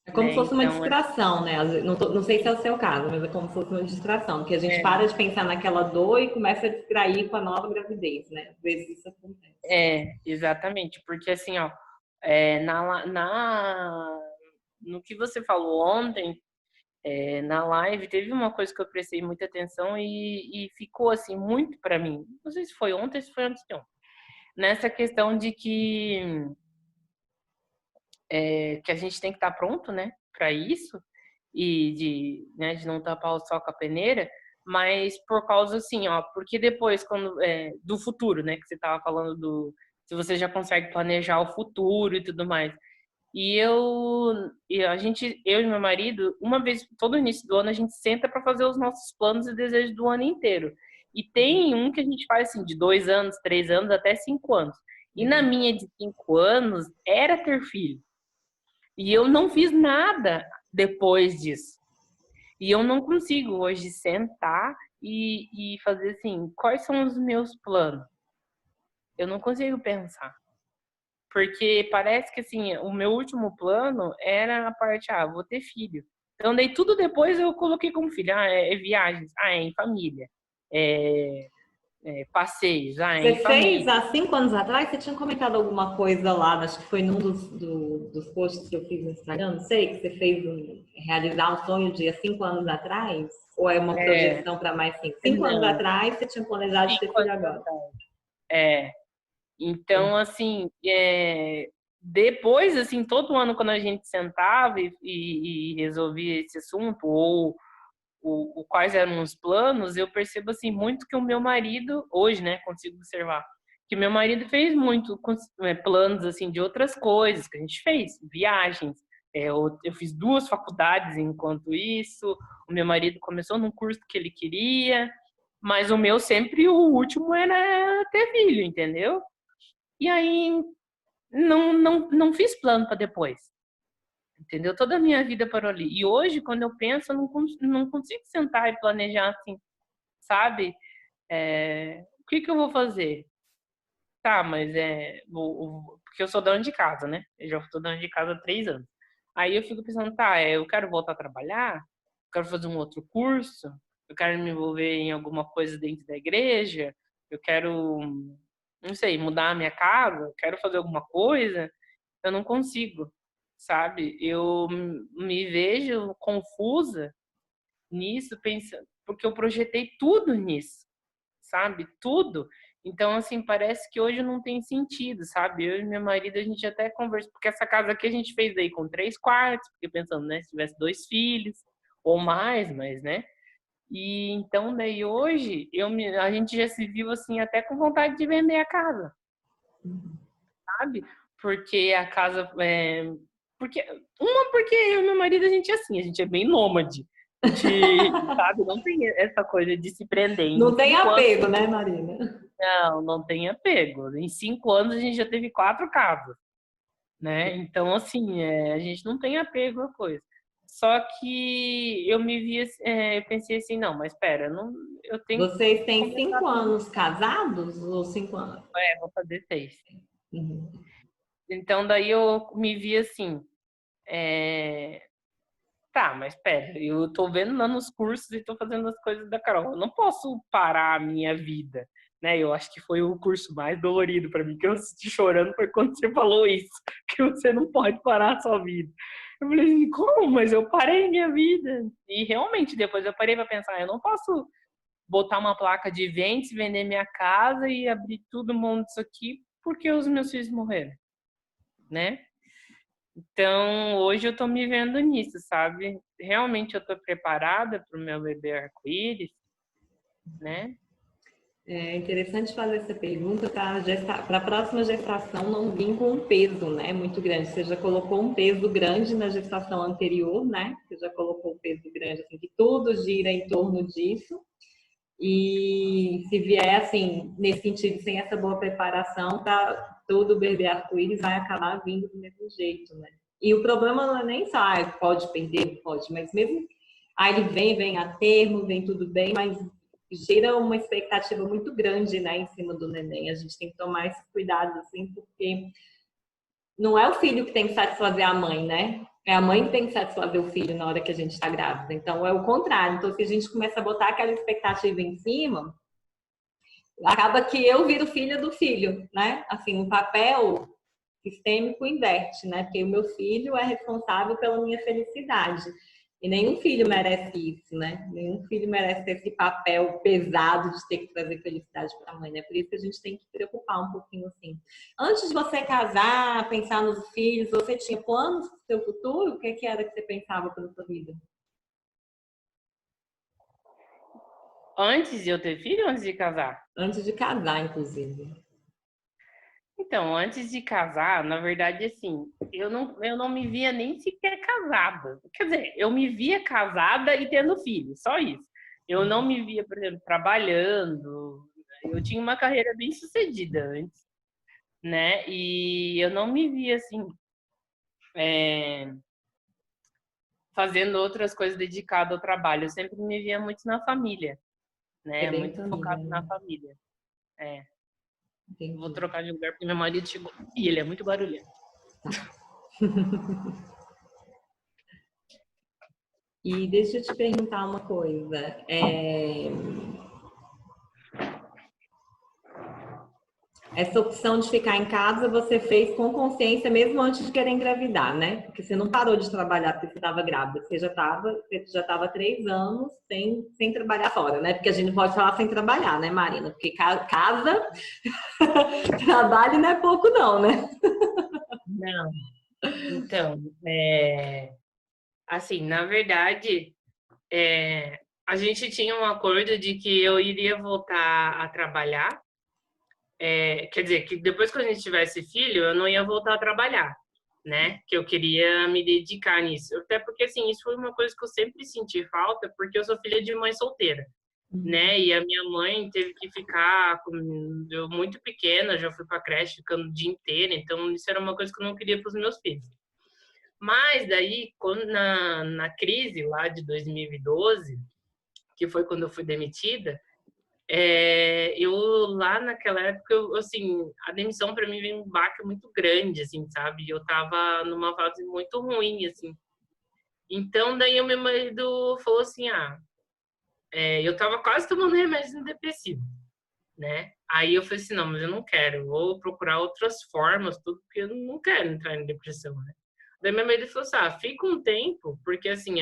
É como se né? fosse uma Então, distração, né? Não sei se é o seu caso, mas é como se fosse uma distração, que a gente é, para de pensar naquela dor e começa a distrair com a nova gravidez, né? Às vezes isso acontece. exatamente, porque assim, ó, no que você falou ontem, na live, teve uma coisa que eu prestei muita atenção e ficou assim muito para mim. Não sei se foi ontem, se foi antes de ontem. Nessa questão de que a gente tem que estar pronto, né, para isso e de não tapar o sol com a peneira, mas por causa assim, ó, porque depois quando do futuro, né, que você tava falando do se você já consegue planejar o futuro e tudo mais. Eu e meu marido, uma vez todo início do ano a gente senta para fazer os nossos planos e desejos do ano inteiro. E tem um que a gente faz assim de 2 anos, 3 anos, até 5 anos. E na minha de 5 anos era ter filho. E eu não fiz nada depois disso. E eu não consigo hoje sentar e fazer assim, quais são os meus planos? Eu não consigo pensar. Porque parece que assim, o meu último plano era a parte, vou ter filho. Então, daí tudo depois eu coloquei como filho. É viagens, é em família. É, passeios, é Você em fez família. há 5 anos atrás, você tinha comentado alguma coisa lá, acho que foi num dos posts que eu fiz no Instagram, não sei, que você fez realizar um sonho de há 5 anos atrás? Ou é uma É, projeção para mais 5? 5 anos não, atrás, você tinha planejado ter 5 anos filho agora. atrás. É, então, assim, depois, assim, todo ano quando a gente sentava e resolvia esse assunto, ou quais eram os planos, eu percebo, assim, muito que o meu marido, hoje, né, consigo observar, que meu marido fez muito planos, assim, de outras coisas que a gente fez, viagens. Eu fiz 2 faculdades enquanto isso, o meu marido começou num curso que ele queria, mas o meu sempre, o último era ter filho, entendeu? E aí não fiz plano para depois, entendeu? Toda a minha vida parou ali. E hoje, quando eu penso, eu não consigo sentar e planejar assim, sabe? O que eu vou fazer? Tá, mas porque eu sou dona de casa, né? Eu já estou dona de casa há 3 anos. Aí eu fico pensando, tá, eu quero voltar a trabalhar, eu quero fazer um outro curso, eu quero me envolver em alguma coisa dentro da igreja, eu quero, não sei, mudar a minha casa, eu quero fazer alguma coisa, eu não consigo, sabe? Eu me vejo confusa nisso, pensando, porque eu projetei tudo nisso, sabe? Tudo. Então, assim, parece que hoje não tem sentido, sabe? Eu e meu marido, a gente até conversa, porque essa casa aqui a gente fez daí com 3 quartos, porque pensando, né, se tivesse 2 filhos, ou mais, mas, né? E então, daí hoje, a gente já se viu, assim, até com vontade de vender a casa, sabe? Porque a casa, porque eu e meu marido, a gente é assim, a gente é bem nômade. A gente, sabe, não tem essa coisa de se prender. Em Não tem 5 anos apego, né, Marina? não tem apego. Em 5 anos a gente já teve 4 casas, né? Então, assim, a gente não tem apego à coisa. Só que eu me vi, eu pensei assim, não, mas espera, não, eu tenho que Vocês têm começar 5 anos casados ou 5 anos? vou fazer 6. Uhum. Então, daí eu me vi assim, tá, mas espera, eu tô vendo lá nos cursos e tô fazendo as coisas da Carol. Eu não posso parar a minha vida, né? Eu acho que foi o curso mais dolorido para mim, que eu assisti chorando foi quando você falou isso, que você não pode parar a sua vida. Eu falei assim, como? Mas eu parei minha vida. E realmente, depois eu parei para pensar, eu não posso botar uma placa de ventes, vender minha casa e abrir tudo, mão disso aqui, porque os meus filhos morreram, né? Então, hoje eu tô me vendo nisso, sabe? Realmente eu tô preparada para o meu bebê arco-íris, né? É interessante fazer essa pergunta para a próxima gestação não vir com um peso, né, muito grande. Você já colocou um peso grande na gestação anterior, né? Você já colocou um peso grande, assim, que tudo gira em torno disso. E se vier, assim, nesse sentido, sem essa boa preparação, tá, todo bebê arco-íris vai acabar vindo do mesmo jeito, né? E o problema não é nem só, pode perder, pode, mas mesmo aí ele vem a termo, vem tudo bem, mas gera uma expectativa muito grande, né, em cima do neném. A gente tem que tomar esse cuidado, assim, porque não é o filho que tem que satisfazer a mãe, né? É a mãe que tem que satisfazer o filho na hora que a gente está grávida. Então, é o contrário. Então, se a gente começa a botar aquela expectativa em cima, acaba que eu viro filha do filho, né? Assim, o papel sistêmico inverte, né? Porque o meu filho é responsável pela minha felicidade. E nenhum filho merece isso, né? Nenhum filho merece esse papel pesado de ter que trazer felicidade para a mãe, né? Por isso que a gente tem que se preocupar um pouquinho assim. Antes de você casar, pensar nos filhos, você tinha planos para o seu futuro? O que era que você pensava para a sua vida? Antes de eu ter filho ou antes de casar? Antes de casar, inclusive. Então, antes de casar, na verdade, assim, eu não me via nem sequer casada. Quer dizer, eu me via casada e tendo filho, só isso. Eu não me via, por exemplo, trabalhando. Eu tinha uma carreira bem sucedida antes, né? E eu não me via, assim, é, fazendo outras coisas dedicadas ao trabalho. Eu sempre me via muito na família, É né? bem Muito família, focado na né? família. É. Vou Entendi. trocar de lugar porque meu marido chegou. E ele é muito barulhento. E deixa eu te perguntar uma coisa. Essa opção de ficar em casa você fez com consciência mesmo antes de querer engravidar, né? Porque você não parou de trabalhar porque você estava grávida, você já estava 3 anos sem trabalhar fora, né? Porque a gente não pode falar sem trabalhar, né, Marina? Porque casa, trabalho não é pouco não, né? Não, então, assim, na verdade, a gente tinha um acordo de que eu iria voltar a trabalhar, quer dizer, que depois que a gente tivesse filho, eu não ia voltar a trabalhar, né? Que eu queria me dedicar nisso. Até porque, assim, isso foi uma coisa que eu sempre senti falta, porque eu sou filha de mãe solteira, né? E a minha mãe teve que ficar eu muito pequena, já fui para creche ficando o dia inteiro, então isso era uma coisa que eu não queria para os meus filhos. Mas daí, quando na crise lá de 2012, que foi quando eu fui demitida, eu lá naquela época, assim, a demissão para mim veio um baque muito grande, assim, sabe? Eu tava numa fase muito ruim, assim. Então, daí o meu marido falou assim, eu tava quase tomando remédio depressivo, né? Aí eu falei assim, não, mas eu não quero, eu vou procurar outras formas, tudo, porque eu não quero entrar em depressão, né? Daí meu marido falou assim, fica um tempo, porque assim,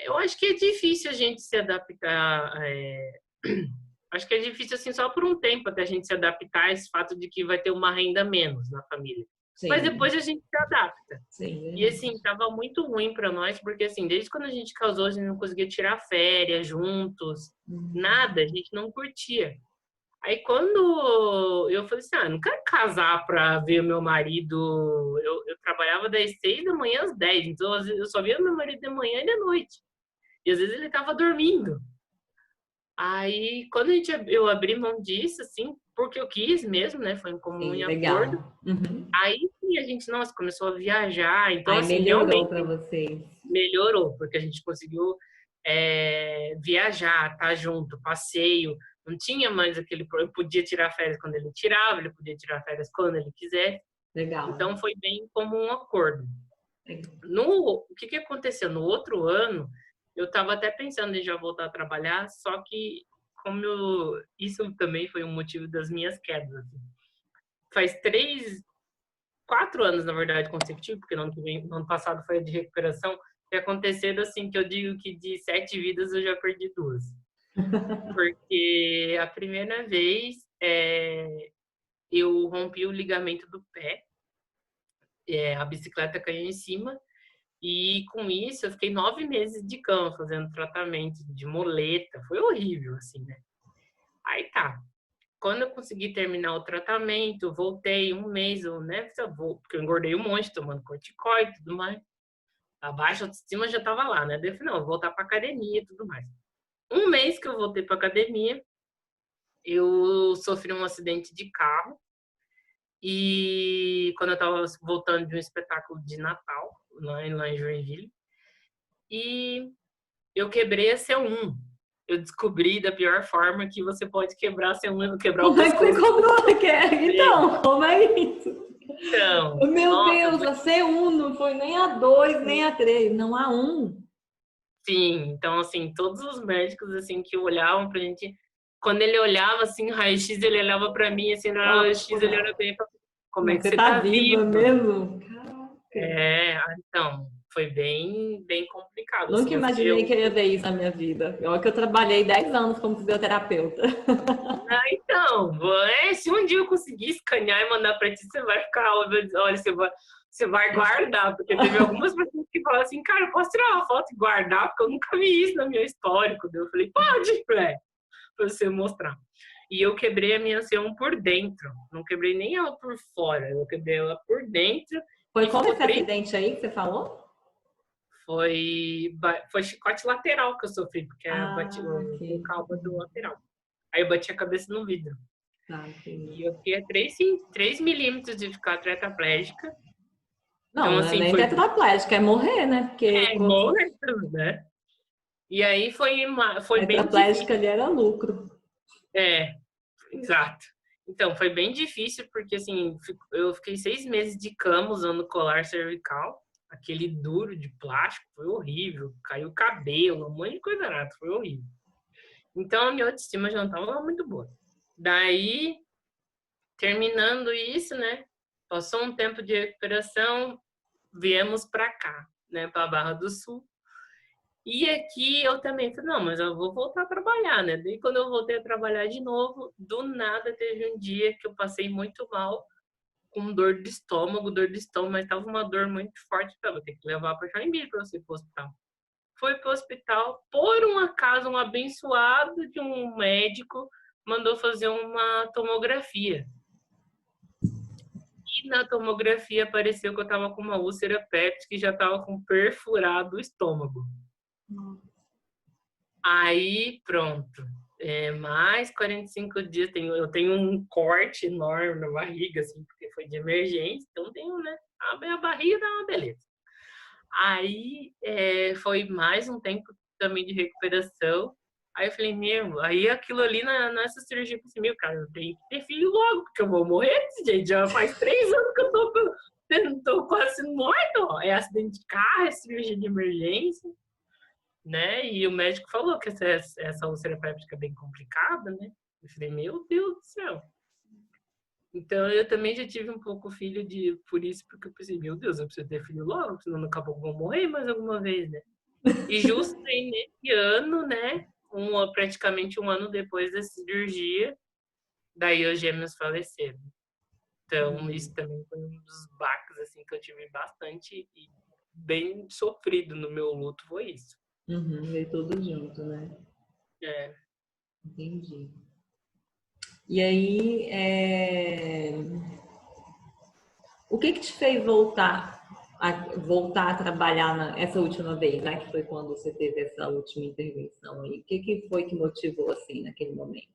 eu acho que é difícil a gente se adaptar, acho que é difícil assim só por um tempo até a gente se adaptar a esse fato de que vai ter uma renda a menos na família. Mas Sim, depois a gente se adapta. sim, E assim, tava muito ruim para nós, porque assim, desde quando a gente casou, a gente não conseguia tirar férias juntos, nada, a gente não curtia. Aí quando eu falei assim, não quero casar para ver o meu marido. Eu trabalhava das 6 da manhã às 10, então às vezes eu só via meu marido de manhã e de noite. E às vezes ele estava dormindo. Aí quando eu abri mão disso, assim, porque eu quis mesmo, né? Foi em comum sim, em acordo. legal. Uhum. Aí sim a gente, nossa, começou a viajar. Então, Aí assim, melhorou realmente para vocês. melhorou, porque a gente conseguiu viajar, estar junto, passeio. Não tinha mais aquele. Eu podia tirar férias quando ele tirava, ele podia tirar férias quando ele quiser. Legal. Então foi bem como um acordo. O que aconteceu? No outro ano, eu estava até pensando em já voltar a trabalhar, só que isso também foi um motivo das minhas quedas. Assim. Faz 4 anos, na verdade, consecutivos, porque no ano passado foi a de recuperação, que aconteceu assim, que eu digo que de 7 vidas eu já perdi 2. Porque a primeira vez eu rompi o ligamento do pé, a bicicleta caiu em cima. E com isso eu fiquei 9 meses de cama fazendo tratamento de muleta. Foi horrível, assim, né? Aí tá. Quando eu consegui terminar o tratamento, voltei um mês, né? Porque eu engordei um monte, tomando corticóide e tudo mais. A baixa autoestima já tava lá, né? Daí eu falei, não, vou voltar pra academia e tudo mais. Um mês que eu voltei pra academia, eu sofri um acidente de carro. E quando eu tava voltando de um espetáculo de Natal, lá em Joinville, e eu quebrei a C1. Eu descobri da pior forma que você pode quebrar a C1 e quebrar o Como é que você pescoço. cobrou? Então, como é isso? Então, Meu nossa, Deus, a C1 não foi nem a 2 nem a 3 não a 1. sim. Então, assim, todos os médicos, assim, que olhavam pra gente, quando ele olhava, assim, raio-x, ele olhava pra mim, assim, no Fala, raio-x, ele olhava pra mim e falava, como é mas que você você tá tá viva viva? mesmo? Caraca. Então, foi bem complicado, Nunca assim, imaginei que eu ia ver isso na minha vida. Eu que eu trabalhei 10 anos como fisioterapeuta. Então, se um dia eu conseguir escanear e mandar pra ti, você vai ficar, olha, você vai guardar, porque teve algumas pessoas que falaram assim, cara, eu posso tirar uma foto e guardar, porque eu nunca vi isso no meu histórico. Daí eu falei, pode, Fred, pra você mostrar. E eu quebrei a minha C1 por dentro, não quebrei nem ela por fora, eu quebrei ela por dentro Foi e como ficou esse 3. acidente aí que você falou? Foi chicote lateral que eu sofri, porque eu bati Ah, o ok. cabo do lateral. Aí eu bati a cabeça no vidro. Tá, entendi. E eu fiquei a 3 milímetros de ficar tetraplégica. Não, Então, não é assim, nem foi tetraplégico, é morrer, né? Porque morrendo, né? E aí foi bem tetraplégico difícil. ali era lucro. É, exato. Então, foi bem difícil, porque, assim, eu fiquei 6 meses de cama usando colar cervical, aquele duro de plástico, foi horrível. Caiu o cabelo, um monte de coisa nada, foi horrível. Então, a minha autoestima já não estava muito boa. Daí, terminando isso, né? Passou um tempo de recuperação, viemos para cá, né, para Barra do Sul. E aqui eu também falei, não, mas eu vou voltar a trabalhar, né? Daí quando eu voltei a trabalhar de novo, do nada teve um dia que eu passei muito mal, com dor de estômago, mas tava uma dor muito forte, vou ter que levar para Joinville para você ir pro hospital. Foi pro hospital, por um acaso, um abençoado de um médico mandou fazer uma tomografia. E na tomografia apareceu que eu estava com uma úlcera péptica e já estava com perfurado o estômago. Aí, pronto. Mais 45 dias, eu tenho um corte enorme na barriga, assim, porque foi de emergência, então tenho, né? A minha barriga dá uma beleza. Aí, foi mais um tempo também de recuperação. Aí eu falei, meu, aí aquilo ali nessa cirurgia, eu pensei, meu, cara, eu tenho que ter filho logo, porque eu vou morrer desse jeito. Já faz 3 anos que eu tô quase morto, ó. É acidente de carro, é cirurgia de emergência, né? E o médico falou que essa úlcera péptica é bem complicada, né? Eu falei, meu Deus do céu. Então eu também já tive um pouco filho por isso, porque eu pensei, meu Deus, eu preciso ter filho logo, senão daqui a pouco eu vou morrer mais alguma vez, né? E justo aí nesse ano, né? Praticamente um ano depois da cirurgia, daí os gêmeos faleceram. Então, isso também foi um dos baques, assim, que eu tive bastante e bem sofrido no meu luto, foi isso. Uhum, veio tudo junto, né? É. Entendi. E aí, o que te fez voltar a trabalhar essa última vez, né? Que foi quando você teve essa última intervenção aí. O que foi que motivou assim naquele momento?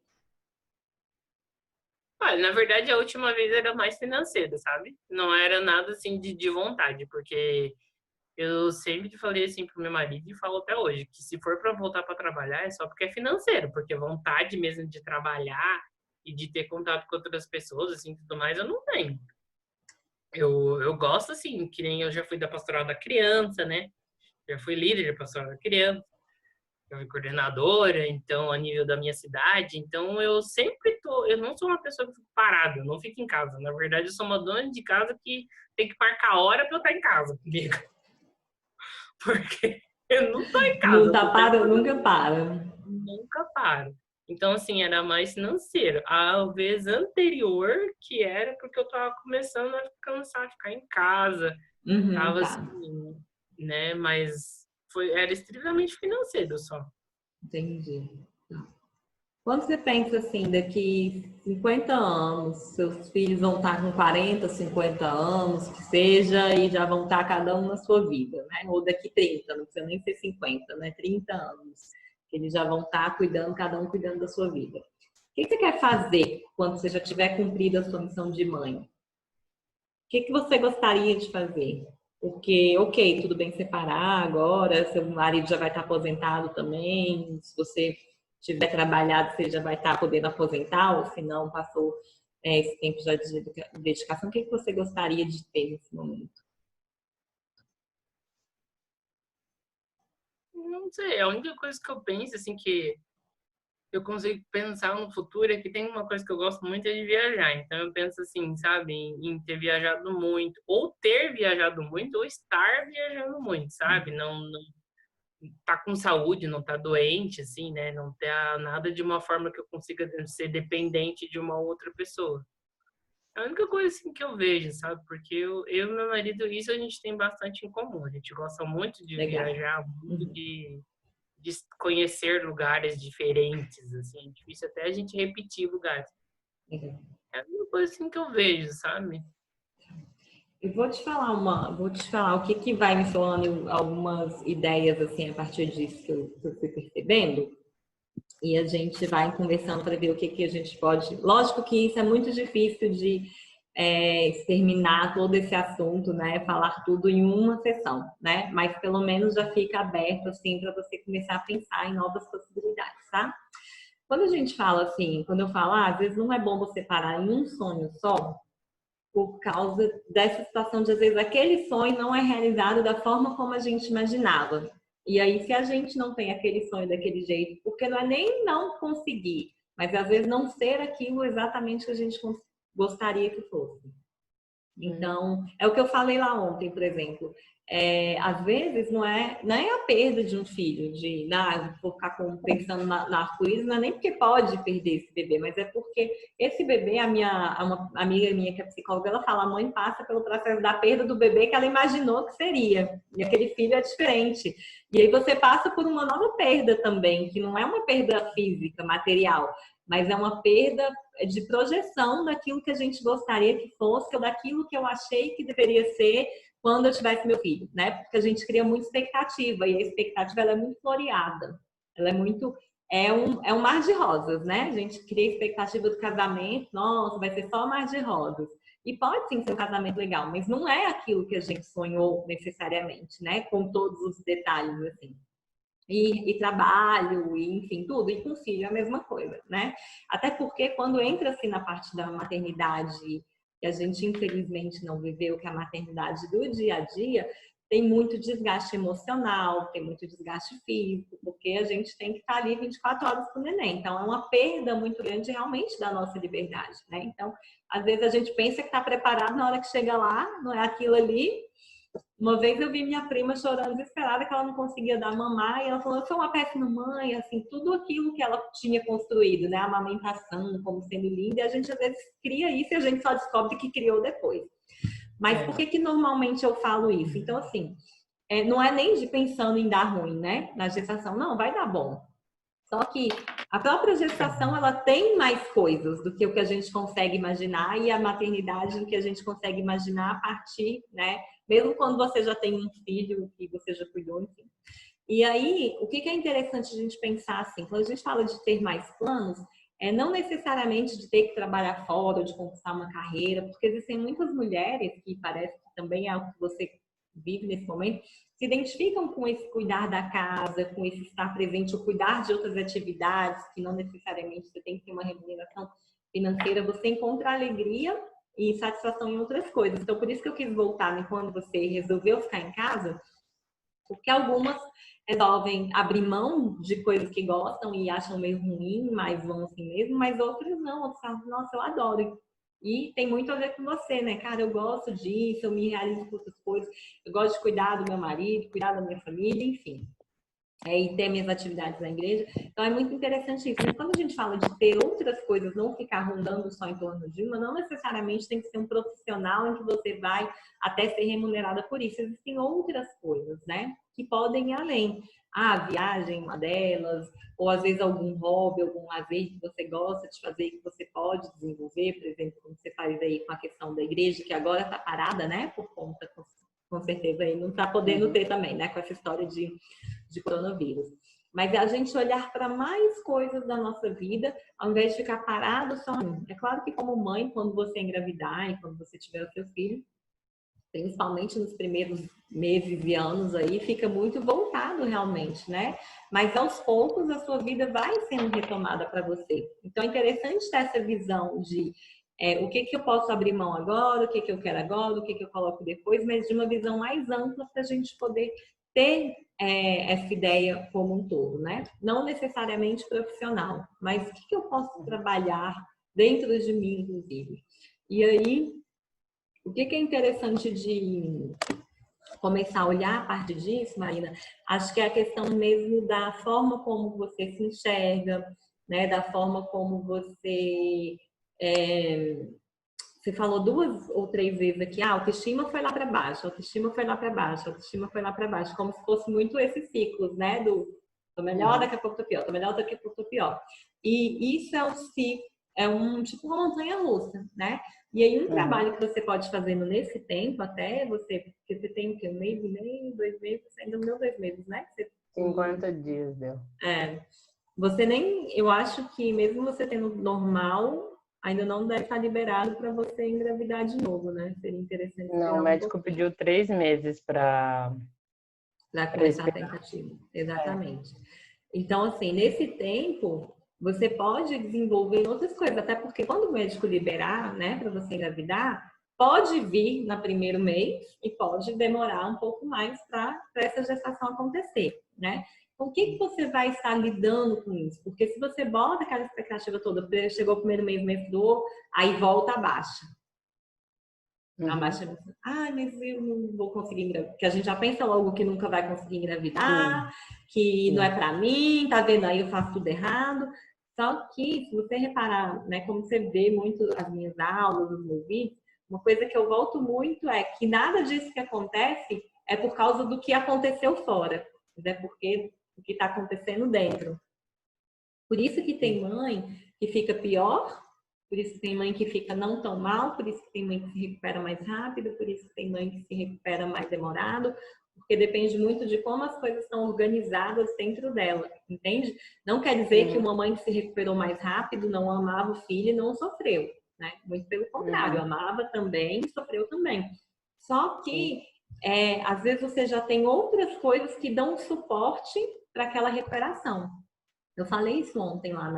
Olha, na verdade, a última vez era mais financeira, sabe? Não era nada, assim, de vontade, porque eu sempre falei assim pro meu marido e falo até hoje, que se for para voltar para trabalhar é só porque é financeiro, porque vontade mesmo de trabalhar e de ter contato com outras pessoas, assim, tudo mais, eu não tenho. Eu gosto, assim, que nem eu já fui da pastoral da criança, né? Já fui líder da pastoral da criança, já fui coordenadora, então, a nível da minha cidade. Então, eu não sou uma pessoa que fica parada, eu não fico em casa. Na verdade, eu sou uma dona de casa que tem que marcar a hora para eu estar em casa comigo. Porque eu não tô em casa, Não eu tá tô sempre parando, nunca para. nunca paro. Então, assim, era mais financeiro. A vez anterior, que era porque eu tava começando a cansar de ficar em casa, Uhum, tava tá, assim, né? Mas era estritamente financeiro só. entendi. Quando você pensa assim, daqui 50 anos, seus filhos vão estar com 40, 50 anos, que seja, e já vão estar cada um na sua vida, né? Ou daqui 30, não precisa nem ser 50, né? 30 anos, que eles já vão estar cuidando, cada um cuidando da sua vida. O que você quer fazer quando você já tiver cumprido a sua missão de mãe? O que você gostaria de fazer? Porque, ok, tudo bem separar agora, seu marido já vai estar aposentado também, se você tiver trabalhado, você já vai estar podendo aposentar, ou se não, passou esse tempo já de dedicação, o que você gostaria de ter nesse momento? Não sei, a única coisa que eu penso, assim, que eu consigo pensar no futuro é que tem uma coisa que eu gosto muito é de viajar. Então eu penso assim, sabe, em ter viajado muito, ou ter viajado muito, ou estar viajando muito, sabe? Não tá com saúde, não tá doente, assim, né? Não ter nada de uma forma que eu consiga ser dependente de uma outra pessoa. É a única coisa assim que eu vejo, sabe? Porque eu e meu marido, isso a gente tem bastante em comum. A gente gosta muito de Legal. viajar, muito Uhum. de conhecer lugares diferentes, assim. É difícil até a gente repetir lugares. Legal. É uma coisa assim que eu vejo, sabe? Eu vou te falar o que que vai me falando algumas ideias assim a partir disso que eu fui percebendo. E a gente vai conversando para ver o que, que a gente pode. Lógico que isso é muito difícil de exterminar todo esse assunto, né? Falar tudo em uma sessão, né? Mas pelo menos já fica aberto assim para você começar a pensar em novas possibilidades, tá? Quando a gente fala assim, quando eu falo, às vezes não é bom você parar em um sonho só, por causa dessa situação de às vezes aquele sonho não é realizado da forma como a gente imaginava. E aí, se a gente não tem aquele sonho daquele jeito, porque não é nem não conseguir, mas às vezes não ser aquilo exatamente que a gente gostaria que fosse. Hum. Então, é o que eu falei lá ontem, por exemplo. Às vezes não é a perda de um filho, de vou ficar pensando na arco-íris, não é nem porque pode perder esse bebê, mas é porque esse bebê, uma amiga minha que é psicóloga, ela fala, a mãe passa pelo processo da perda do bebê que ela imaginou que seria, e aquele filho é diferente. E aí você passa por uma nova perda também, que não é uma perda física, material, mas é uma perda de projeção daquilo que a gente gostaria que fosse, ou daquilo que eu achei que deveria ser quando eu tivesse meu filho, né? Porque a gente cria muita expectativa, e a expectativa ela é muito floreada. Ela é muito. É um mar de rosas, né? A gente cria a expectativa do casamento, nossa, vai ser só mar de rosas. E pode sim ser um casamento legal, mas não é aquilo que a gente sonhou necessariamente, né? Com todos os detalhes, assim e trabalho, e enfim, tudo. E com filho é a mesma coisa, né? Até porque quando entra assim na parte da maternidade, que a gente infelizmente não viveu, que é a maternidade do dia a dia, tem muito desgaste emocional, tem muito desgaste físico, porque a gente tem que estar ali 24 horas com o neném. Então, é uma perda muito grande realmente da nossa liberdade, né? Então, às vezes a gente pensa que está preparado, na hora que chega lá, não é aquilo ali, uma vez eu vi minha prima chorando desesperada que ela não conseguia dar mamar e ela falou, eu sou uma péssima mãe, assim, tudo aquilo que ela tinha construído, né, a amamentação como sendo linda, e a gente às vezes cria isso e a gente só descobre que criou depois. Mas por É. que que normalmente eu falo isso? Então, assim, não é nem de pensando em dar ruim, né, na gestação, não, vai dar bom. Só que a própria gestação ela tem mais coisas do que o que a gente consegue imaginar e a maternidade do que a gente consegue imaginar a partir, né? Mesmo quando você já tem um filho que você já cuidou, enfim. E aí, o que é interessante a gente pensar assim, quando a gente fala de ter mais planos, é não necessariamente de ter que trabalhar fora, ou de conquistar uma carreira, porque existem muitas mulheres que parece que também é o que você vive nesse momento, se identificam com esse cuidar da casa, com esse estar presente, ou cuidar de outras atividades, que não necessariamente você tem que ter uma remuneração financeira, você encontra alegria e satisfação em outras coisas. Então, por isso que eu quis voltar, né, quando você resolveu ficar em casa, porque algumas resolvem abrir mão de coisas que gostam e acham meio ruim, mas vão assim mesmo, mas outras não, outras falam, nossa, eu adoro. E tem muito a ver com você, né? Cara, eu gosto disso, eu me realizo com outras coisas, eu gosto de cuidar do meu marido, cuidar da minha família, enfim. e ter minhas atividades na igreja. Então é muito interessante isso. Mas quando a gente fala de ter outras coisas, não ficar rondando só em torno de uma, não necessariamente tem que ser um profissional em que você vai até ser remunerada por isso. Existem outras coisas, né? Que podem ir além. A viagem, uma delas, ou às vezes algum hobby, algum lazer que você gosta de fazer, que você pode desenvolver, por exemplo, como você faz aí com a questão da igreja, que agora está parada, né? Por conta, com certeza, aí não está podendo ter também, né? Com essa história de coronavírus. Mas é a gente olhar para mais coisas da nossa vida, ao invés de ficar parado só em um. É claro que como mãe, quando você engravidar e quando você tiver o seu filho, principalmente nos primeiros meses e anos aí, fica muito voltado realmente, né? Mas aos poucos a sua vida vai sendo retomada para você. Então é interessante ter essa visão de o que eu posso abrir mão agora, o que eu quero agora, o que eu coloco depois, mas de uma visão mais ampla para a gente poder ter essa ideia como um todo, né? Não necessariamente profissional, mas o que eu posso trabalhar dentro de mim, inclusive. E aí, o que é interessante de começar a olhar a partir disso, Marina? Acho que é a questão mesmo da forma como você se enxerga, né? Da forma como você falou 2 ou 3 vezes aqui, a autoestima foi lá para baixo, a autoestima foi lá para baixo, a autoestima foi lá para baixo, como se fosse muito esses ciclos, né? Tô melhor, daqui a pouco tô pior, tô melhor, daqui a pouco tô pior. E isso é um tipo uma montanha russa, né? E aí um trabalho que você pode fazendo nesse tempo, até porque você tem o quê? 1 mês e meio, 2 meses, ainda não deu 2 meses, né? 50 dias deu. Você nem, eu acho que mesmo você tendo normal, ainda não deve estar liberado para você engravidar de novo, né? Seria interessante Não, esperar o médico pediu 3 meses para começar a tentativa. Exatamente. Então, assim, nesse tempo, você pode desenvolver outras coisas, até porque quando o médico liberar, né, para você engravidar, pode vir no primeiro mês e pode demorar um pouco mais para essa gestação acontecer, né? Com o que você vai estar lidando com isso? Porque se você bota aquela expectativa toda, chegou o primeiro mês, menstruou, aí volta abaixo. Abaixa, mas eu não vou conseguir engravidar. Porque a gente já pensa logo que nunca vai conseguir engravidar, que não é para mim, tá vendo aí, eu faço tudo errado. Só que, se você reparar, né, como você vê muito as minhas aulas, os meus vídeos, uma coisa que eu volto muito é que nada disso que acontece é por causa do que aconteceu fora, é porque o que está acontecendo dentro. Por isso que tem mãe que fica pior, por isso que tem mãe que fica não tão mal, por isso que tem mãe que se recupera mais rápido, por isso que tem mãe que se recupera mais demorado, porque depende muito de como as coisas estão organizadas dentro dela, entende? Não quer dizer que uma mãe que se recuperou mais rápido não amava o filho e não sofreu, né? Muito pelo contrário, amava também e sofreu também. Só que, às vezes, você já tem outras coisas que dão suporte para aquela recuperação. Eu falei isso ontem lá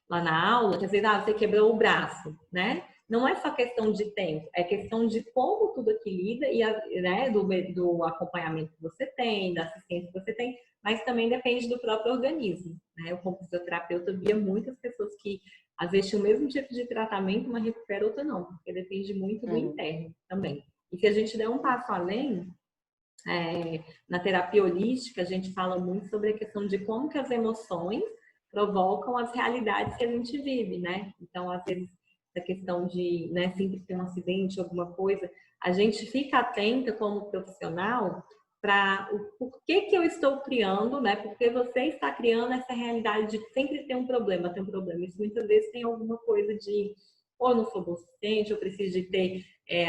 na aula, que às vezes você quebrou o braço, né? Não é só questão de tempo, é questão de como tudo aqui lida e né, do acompanhamento que você tem, da assistência que você tem, mas também depende do próprio organismo, né? Eu, como fisioterapeuta, via muitas pessoas que às vezes tinham o mesmo tipo de tratamento, uma recupera, outra não, porque depende muito do interno também. E se a gente der um passo além, na terapia holística, a gente fala muito sobre a questão de como que as emoções provocam as realidades que a gente vive, né? Então, às vezes, a questão de, né, sempre ter um acidente, alguma coisa, a gente fica atenta como profissional para o porquê que eu estou criando, né? Porque você está criando essa realidade de sempre ter um problema, ter um problema. Isso muitas vezes tem alguma coisa de, ou eu não sou bom o suficiente, eu preciso de ter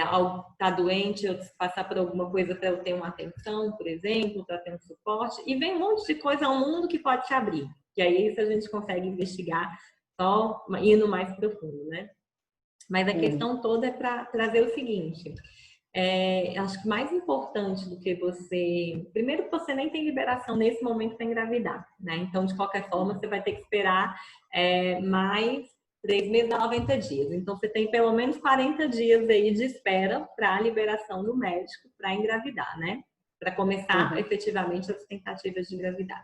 ao estar doente, eu passar por alguma coisa para eu ter uma atenção, por exemplo, para ter um suporte, e vem um monte de coisa ao mundo que pode te abrir. E aí isso a gente consegue investigar só indo mais profundo, né? Mas a questão toda é para trazer o seguinte, acho que mais importante do que você... Primeiro que você nem tem liberação nesse momento para engravidar, né? Então, de qualquer forma, você vai ter que esperar mais 3 meses a 90 dias. Então, você tem pelo menos 40 dias aí de espera para a liberação do médico para engravidar, né? Para começar efetivamente as tentativas de engravidar.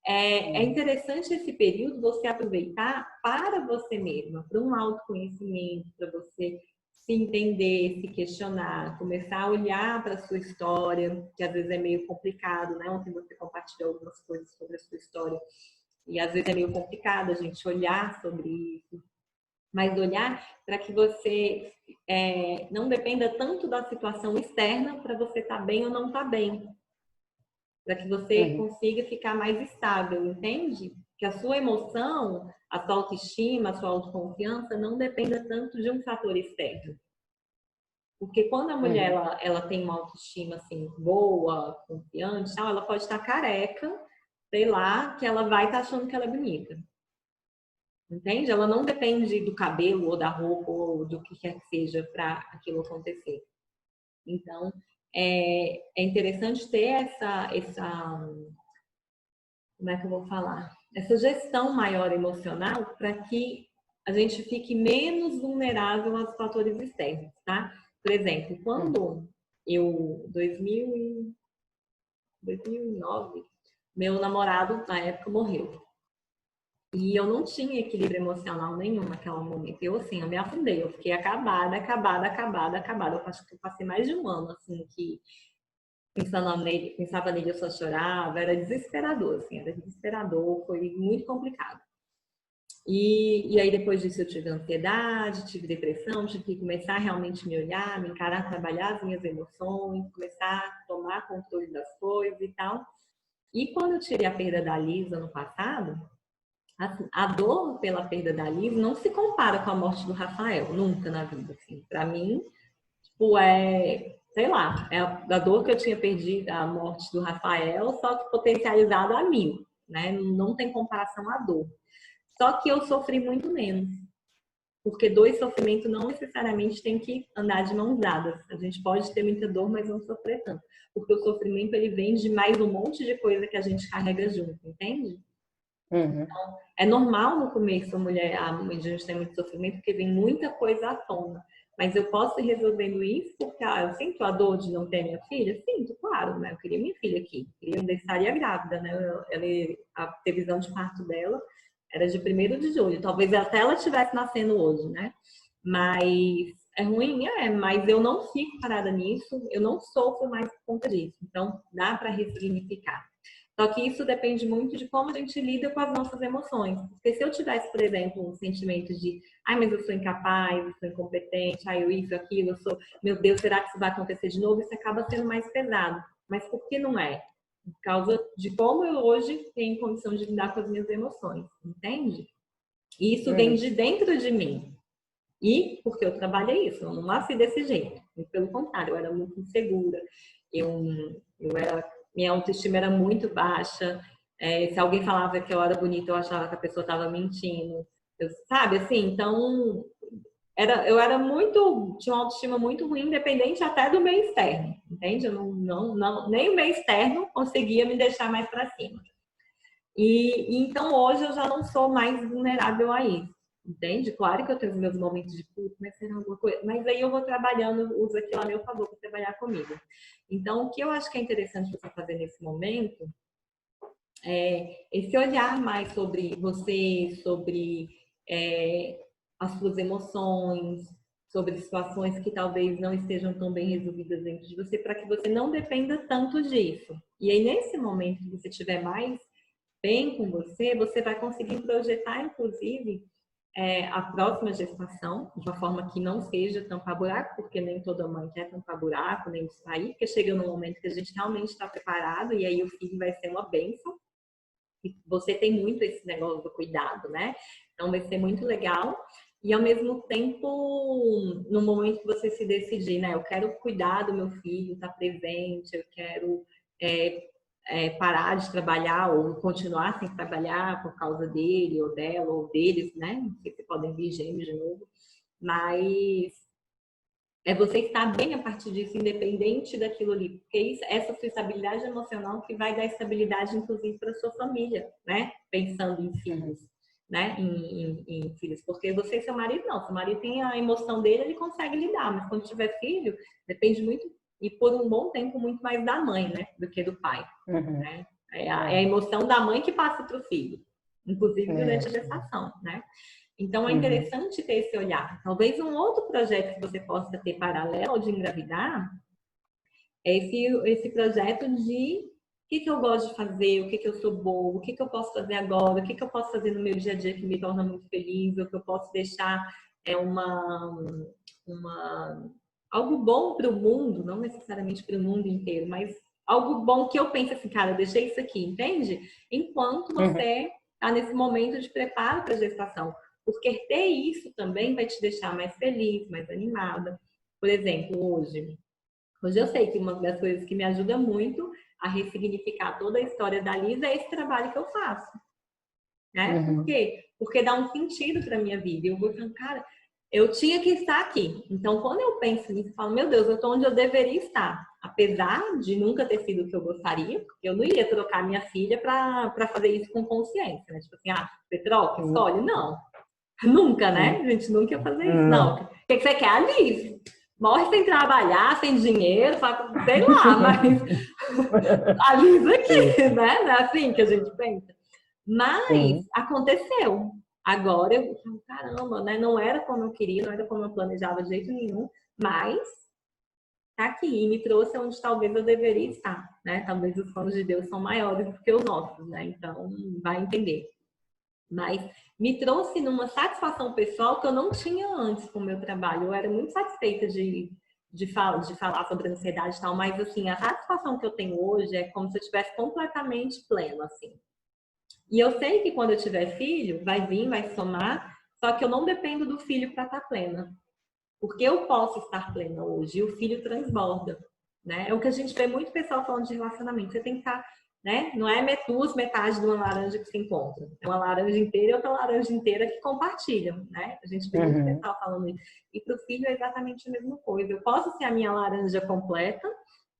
É interessante esse período você aproveitar para você mesma, para um autoconhecimento, para você se entender, se questionar, começar a olhar para a sua história, que às vezes é meio complicado, né? Ontem você compartilhou algumas coisas sobre a sua história, e às vezes é meio complicado a gente olhar sobre isso, mas olhar para que você não dependa tanto da situação externa para você estar bem ou não estar bem, para que você consiga ficar mais estável, entende? Que a sua emoção, a sua autoestima, a sua autoconfiança não dependa tanto de um fator externo. Porque quando a mulher ela tem uma autoestima assim boa, confiante, tal, ela pode estar careca, sei lá, que ela vai estar achando que ela é bonita. Entende? Ela não depende do cabelo ou da roupa ou do que quer que seja para aquilo acontecer. Então, é interessante ter essa, como é que eu vou falar? Essa gestão maior emocional para que a gente fique menos vulnerável aos fatores externos, tá? Por exemplo, quando eu, 2009, meu namorado na época morreu. E eu não tinha equilíbrio emocional nenhum naquele momento. Eu, assim, eu me afundei. Eu fiquei acabada. Eu acho que eu passei mais de um ano, assim, que pensava nele, eu só chorava. Era desesperador, assim, era desesperador. Foi muito complicado. E aí, depois disso, eu tive ansiedade, tive depressão, tive que começar a realmente me olhar, me encarar, trabalhar as minhas emoções, começar a tomar controle das coisas e tal. E quando eu tive a perda da Lisa no passado, a dor pela perda da Liz não se compara com a morte do Rafael, nunca na vida. Assim. Para mim, tipo, sei lá, é a dor que eu tinha perdido, a morte do Rafael, só que potencializada a 1000, né? Não tem comparação à dor. Só que eu sofri muito menos, porque dor e sofrimento não necessariamente tem que andar de mãos dadas. A gente pode ter muita dor, mas não sofrer tanto, porque o sofrimento ele vem de mais um monte de coisa que a gente carrega junto, entende? Então, é normal no começo a gente tem muito sofrimento, porque vem muita coisa à tona. Mas eu posso ir resolvendo isso porque eu sinto a dor de não ter minha filha? Sinto, claro, né? Eu queria minha filha aqui. Eu ainda estaria grávida, né? A previsão de parto dela era de 1º de julho. Talvez até ela estivesse nascendo hoje, né? Mas é ruim? Mas eu não fico parada nisso. Eu não sofro mais por conta disso. Então, dá para ressignificar. Só que isso depende muito de como a gente lida com as nossas emoções. Porque se eu tivesse, por exemplo, um sentimento de mas eu sou incapaz, eu sou incompetente, eu isso, aquilo, meu Deus, será que isso vai acontecer de novo? Isso acaba sendo mais pesado. Mas por que não é? Por causa de como eu hoje tenho condição de lidar com as minhas emoções, entende? E isso vem de dentro de mim. E porque eu trabalhei isso, eu não nasci desse jeito. Pelo contrário, eu era muito insegura, minha autoestima era muito baixa. Se alguém falava que eu era bonita, eu achava que a pessoa estava mentindo. Sabe, assim, então eu era tinha uma autoestima muito ruim, independente até do meio externo, entende? Eu nem o meio externo conseguia me deixar mais para cima. E então hoje eu já não sou mais vulnerável a isso. Entende? Claro que eu tenho os meus momentos de puto, mas será alguma coisa. Mas aí eu vou trabalhando, uso aquilo a meu favor para trabalhar comigo. Então, o que eu acho que é interessante você fazer nesse momento é esse olhar mais sobre você, sobre as suas emoções, sobre situações que talvez não estejam tão bem resolvidas dentro de você, para que você não dependa tanto disso. E aí, nesse momento que você estiver mais bem com você, você vai conseguir projetar, inclusive, a próxima gestação, de uma forma que não seja tampar buraco, porque nem toda mãe quer tampar buraco, nem sair, porque chega num momento que a gente realmente está preparado e aí o filho vai ser uma bênção. E você tem muito esse negócio do cuidado, né? Então vai ser muito legal. E ao mesmo tempo, no momento que você se decidir, né? Eu quero cuidar do meu filho, estar presente, eu quero parar de trabalhar ou continuar sem trabalhar por causa dele ou dela ou deles, né? Não sei se podem vir gêmeos de novo, mas você estar bem a partir disso, independente daquilo ali, porque essa sua estabilidade emocional que vai dar estabilidade, inclusive, para sua família, né? Pensando em filhos, né? Em filhos, porque você e seu marido não, seu marido tem a emoção dele, ele consegue lidar, mas quando tiver filho, depende muito e por um bom tempo muito mais da mãe, né, do que do pai. Né? É a emoção da mãe que passa para o filho, inclusive durante a gestação, né? Então, é interessante ter esse olhar. Talvez um outro projeto que você possa ter paralelo ao de engravidar é esse projeto de o que eu gosto de fazer, o que eu sou boa, o que eu posso fazer agora, o que eu posso fazer no meu dia a dia que me torna muito feliz, o que eu posso deixar algo bom para o mundo, não necessariamente para o mundo inteiro, mas algo bom que eu penso assim, cara, eu deixei isso aqui, entende? Enquanto você está nesse momento de preparo para a gestação. Porque ter isso também vai te deixar mais feliz, mais animada. Por exemplo, hoje eu sei que uma das coisas que me ajuda muito a ressignificar toda a história da Lisa é esse trabalho que eu faço. Né? Por quê? Porque dá um sentido para minha vida. Eu vou falando, cara, eu tinha que estar aqui. Então, quando eu penso nisso, eu falo, meu Deus, eu estou onde eu deveria estar. Apesar de nunca ter sido o que eu gostaria, porque eu não ia trocar minha filha para fazer isso com consciência. Né? Tipo assim, você troca, escolhe? Não. Nunca, né? A gente nunca ia fazer isso. Não. O que você quer? Alívio. Morre sem trabalhar, sem dinheiro, sei lá, mas alívio aqui, né? Não é assim que a gente pensa. Mas aconteceu. Agora eu falo, caramba, né? Não era como eu queria, não era como eu planejava de jeito nenhum, mas tá aqui e me trouxe onde talvez eu deveria estar, né? Talvez os planos de Deus são maiores do que os nossos, né? Então, vai entender. Mas me trouxe numa satisfação pessoal que eu não tinha antes com o meu trabalho. Eu era muito satisfeita de falar sobre ansiedade e tal, mas assim, a satisfação que eu tenho hoje é como se eu estivesse completamente plena, assim. E eu sei que quando eu tiver filho, vai vir, vai somar, só que eu não dependo do filho para estar plena. Porque eu posso estar plena hoje e o filho transborda, né? É o que a gente vê muito pessoal falando de relacionamento. Você tem que estar, né? Não é metade de uma laranja que se encontra. É uma laranja inteira e outra laranja inteira que compartilham, né? A gente vê muito pessoal falando isso. E para o filho é exatamente a mesma coisa. Eu posso ser a minha laranja completa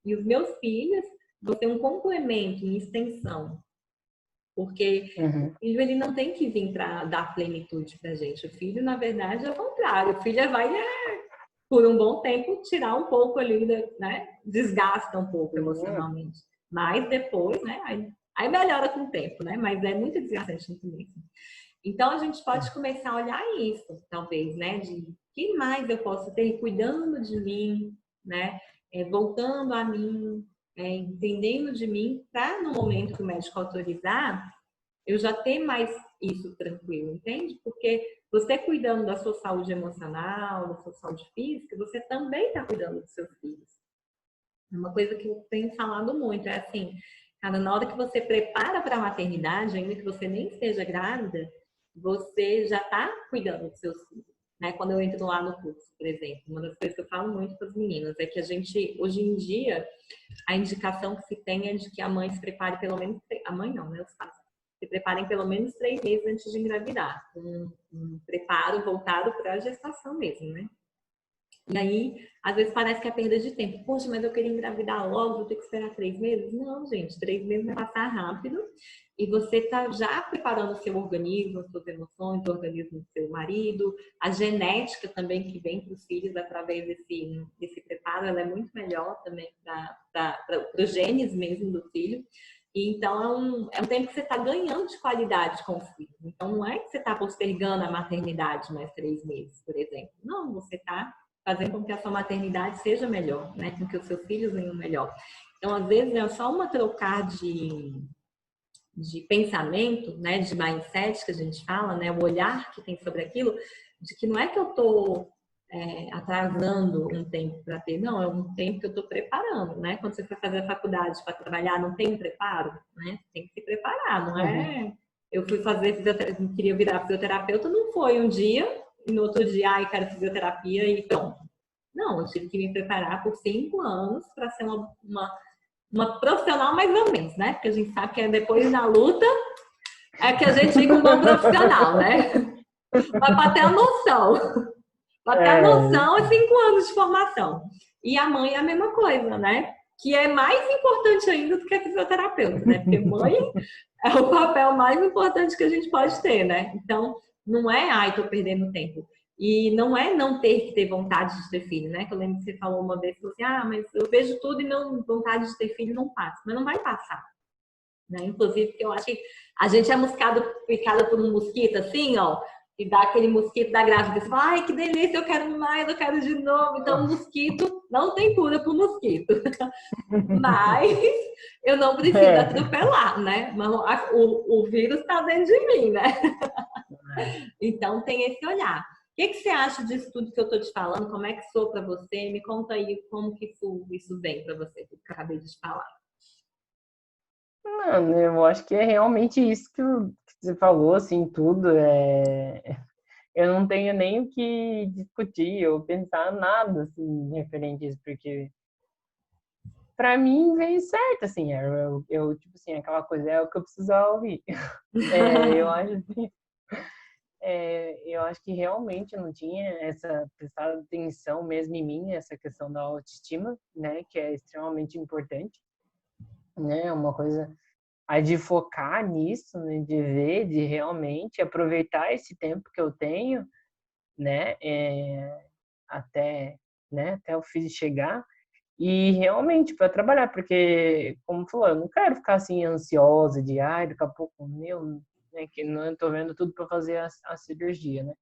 e os meus filhos vão ter um complemento em extensão. Porque o filho ele não tem que vir para dar plenitude para a gente. O filho, na verdade, é o contrário. O filho vai, por um bom tempo, tirar um pouco ali, né? Desgasta um pouco emocionalmente. Mas depois, né? Aí melhora com o tempo, né? Mas é muito desgastante no começo. Então, a gente pode começar a olhar isso, talvez, né? De que mais eu posso ter cuidando de mim, né? Voltando a mim, entendendo de mim, para no momento que o médico autorizar, eu já ter mais isso tranquilo, entende? Porque você cuidando da sua saúde emocional, da sua saúde física, você também está cuidando dos seus filhos. É uma coisa que eu tenho falado muito, é assim, cara, na hora que você prepara para a maternidade, ainda que você nem esteja grávida, você já está cuidando dos seus filhos. Né? Quando eu entro lá no curso, por exemplo, uma das coisas que eu falo muito para as meninas é que a gente, hoje em dia, a indicação que se tem é de que a mãe se prepare pelo menos, a mãe não, né? Os pais se preparem pelo menos 3 meses antes de engravidar. Um preparo voltado para a gestação mesmo, né? E aí, às vezes parece que é perda de tempo. Poxa, mas eu queria engravidar logo, vou ter que esperar 3 meses? Não, gente, 3 meses vai passar rápido. E você está já preparando o seu organismo, as suas emoções, o organismo do seu marido. A genética também que vem para os filhos através desse preparo, ela é muito melhor também para os genes mesmo do filho. E então, é um tempo que você está ganhando de qualidade com os filhos. Então, não é que você está postergando a maternidade mais 3 meses, por exemplo. Não, você está fazendo com que a sua maternidade seja melhor, né? Com que os seus filhos venham melhor. Então, às vezes, é só uma trocar de pensamento, né? De mindset que a gente fala, né? O olhar que tem sobre aquilo, de que não é que eu estou atrasando um tempo para ter, não, é um tempo que eu estou preparando, né? Quando você for fazer a faculdade para trabalhar, não tem um preparo, né? Tem que se preparar, não é? Eu fui fazer fisioterapia, queria virar fisioterapeuta, não foi um dia, e no outro dia, ai, quero fisioterapia e pronto. Não, eu tive que me preparar por 5 anos para ser uma profissional mais ou menos, né? Porque a gente sabe que depois da luta é que a gente fica um bom profissional, né? Mas para ter a noção. Para ter a noção, é 5 anos de formação. E a mãe é a mesma coisa, né? Que é mais importante ainda do que a fisioterapeuta, né? Porque mãe é o papel mais importante que a gente pode ter, né? Então, não é, ai, tô perdendo tempo. E não é não ter que ter vontade de ter filho, né? Que eu lembro que você falou uma vez, assim, mas eu vejo tudo e não vontade de ter filho não passa. Mas não vai passar. Né? Inclusive, porque eu acho que a gente é picada por um mosquito, assim, ó. E dá aquele mosquito da grávida. Você fala, ai, que delícia, eu quero mais, eu quero de novo. Então, o mosquito não tem cura para o mosquito. Mas eu não preciso É. atropelar, né? Mas o vírus está dentro de mim, né? Então, tem esse olhar. O que você acha disso tudo que eu estou te falando? Como é que sou para você? Me conta aí como que isso vem para você, que eu acabei de te falar. Mano, eu acho que é realmente isso que você falou, assim, tudo. Eu não tenho nem o que discutir ou pensar nada, assim, referente a isso, porque pra mim veio certo, assim, tipo assim, aquela coisa é o que eu precisava ouvir. Eu acho assim, eu acho que realmente eu não tinha essa prestado atenção mesmo em mim, essa questão da autoestima, né, que é extremamente importante, né, uma coisa a de focar nisso, né, de ver, de realmente aproveitar esse tempo que eu tenho, né, até, né, até o filho chegar e realmente para trabalhar, porque, como falou, eu não quero ficar assim ansiosa de, ai, daqui a pouco, meu, né, que não estou vendo tudo para fazer a cirurgia, né?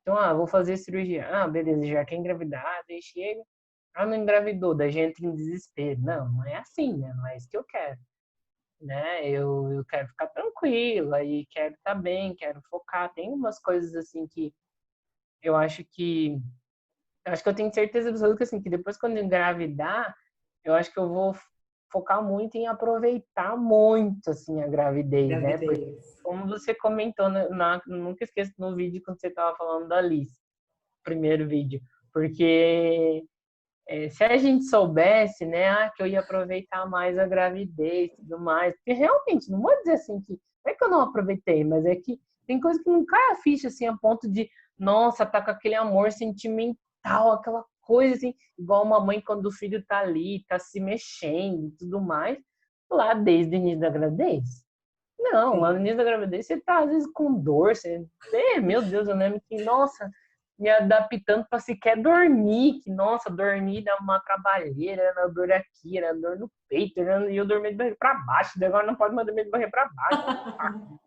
Então, vou fazer cirurgia. Beleza, já quer engravidar, daí chega. Não engravidou, daí já entra em desespero. Não, não é assim, né? Não é isso que eu quero, né? Eu quero ficar tranquila e quero estar bem, quero focar. Tem umas coisas assim que eu acho que eu acho que eu tenho certeza absoluta que, assim, que depois quando eu engravidar, eu acho que eu vou focar muito em aproveitar muito, assim, a gravidez, né? Porque, Gravidez. como você comentou, né, nunca esqueço no vídeo quando você estava falando da Liz, primeiro vídeo, porque se a gente soubesse, né, que eu ia aproveitar mais a gravidez e tudo mais, porque realmente, não vou dizer assim que, não é que eu não aproveitei, mas é que tem coisa que não cai a ficha, assim, a ponto de, nossa, tá com aquele amor sentimental, aquela coisa, assim, igual uma mãe quando o filho tá ali, tá se mexendo e tudo mais, lá desde o início da gravidez. Não, lá no Sim. início da gravidez você tá, às vezes, com dor, meu Deus, eu lembro que, nossa, me adaptando para sequer dormir, que, nossa, dormir dá uma trabalheira, era dor aqui, era dor no peito, e eu dormia de barriga para baixo, agora não pode mais dormir de barriga para baixo.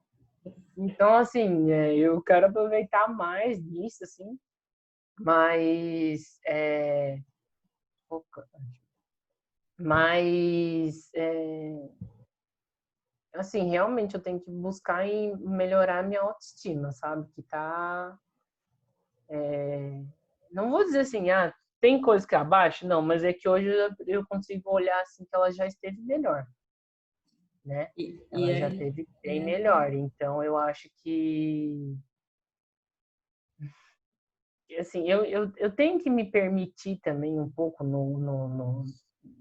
Então, assim, eu quero aproveitar mais disso, assim, mas, mas, assim, realmente eu tenho que buscar em melhorar minha autoestima, sabe? Que tá, não vou dizer assim, tem coisa que é abaixo, não, mas é que hoje eu consigo olhar assim que ela já esteve melhor, né? E Ela já aí, esteve bem melhor. Então eu acho que assim, eu tenho que me permitir também um pouco no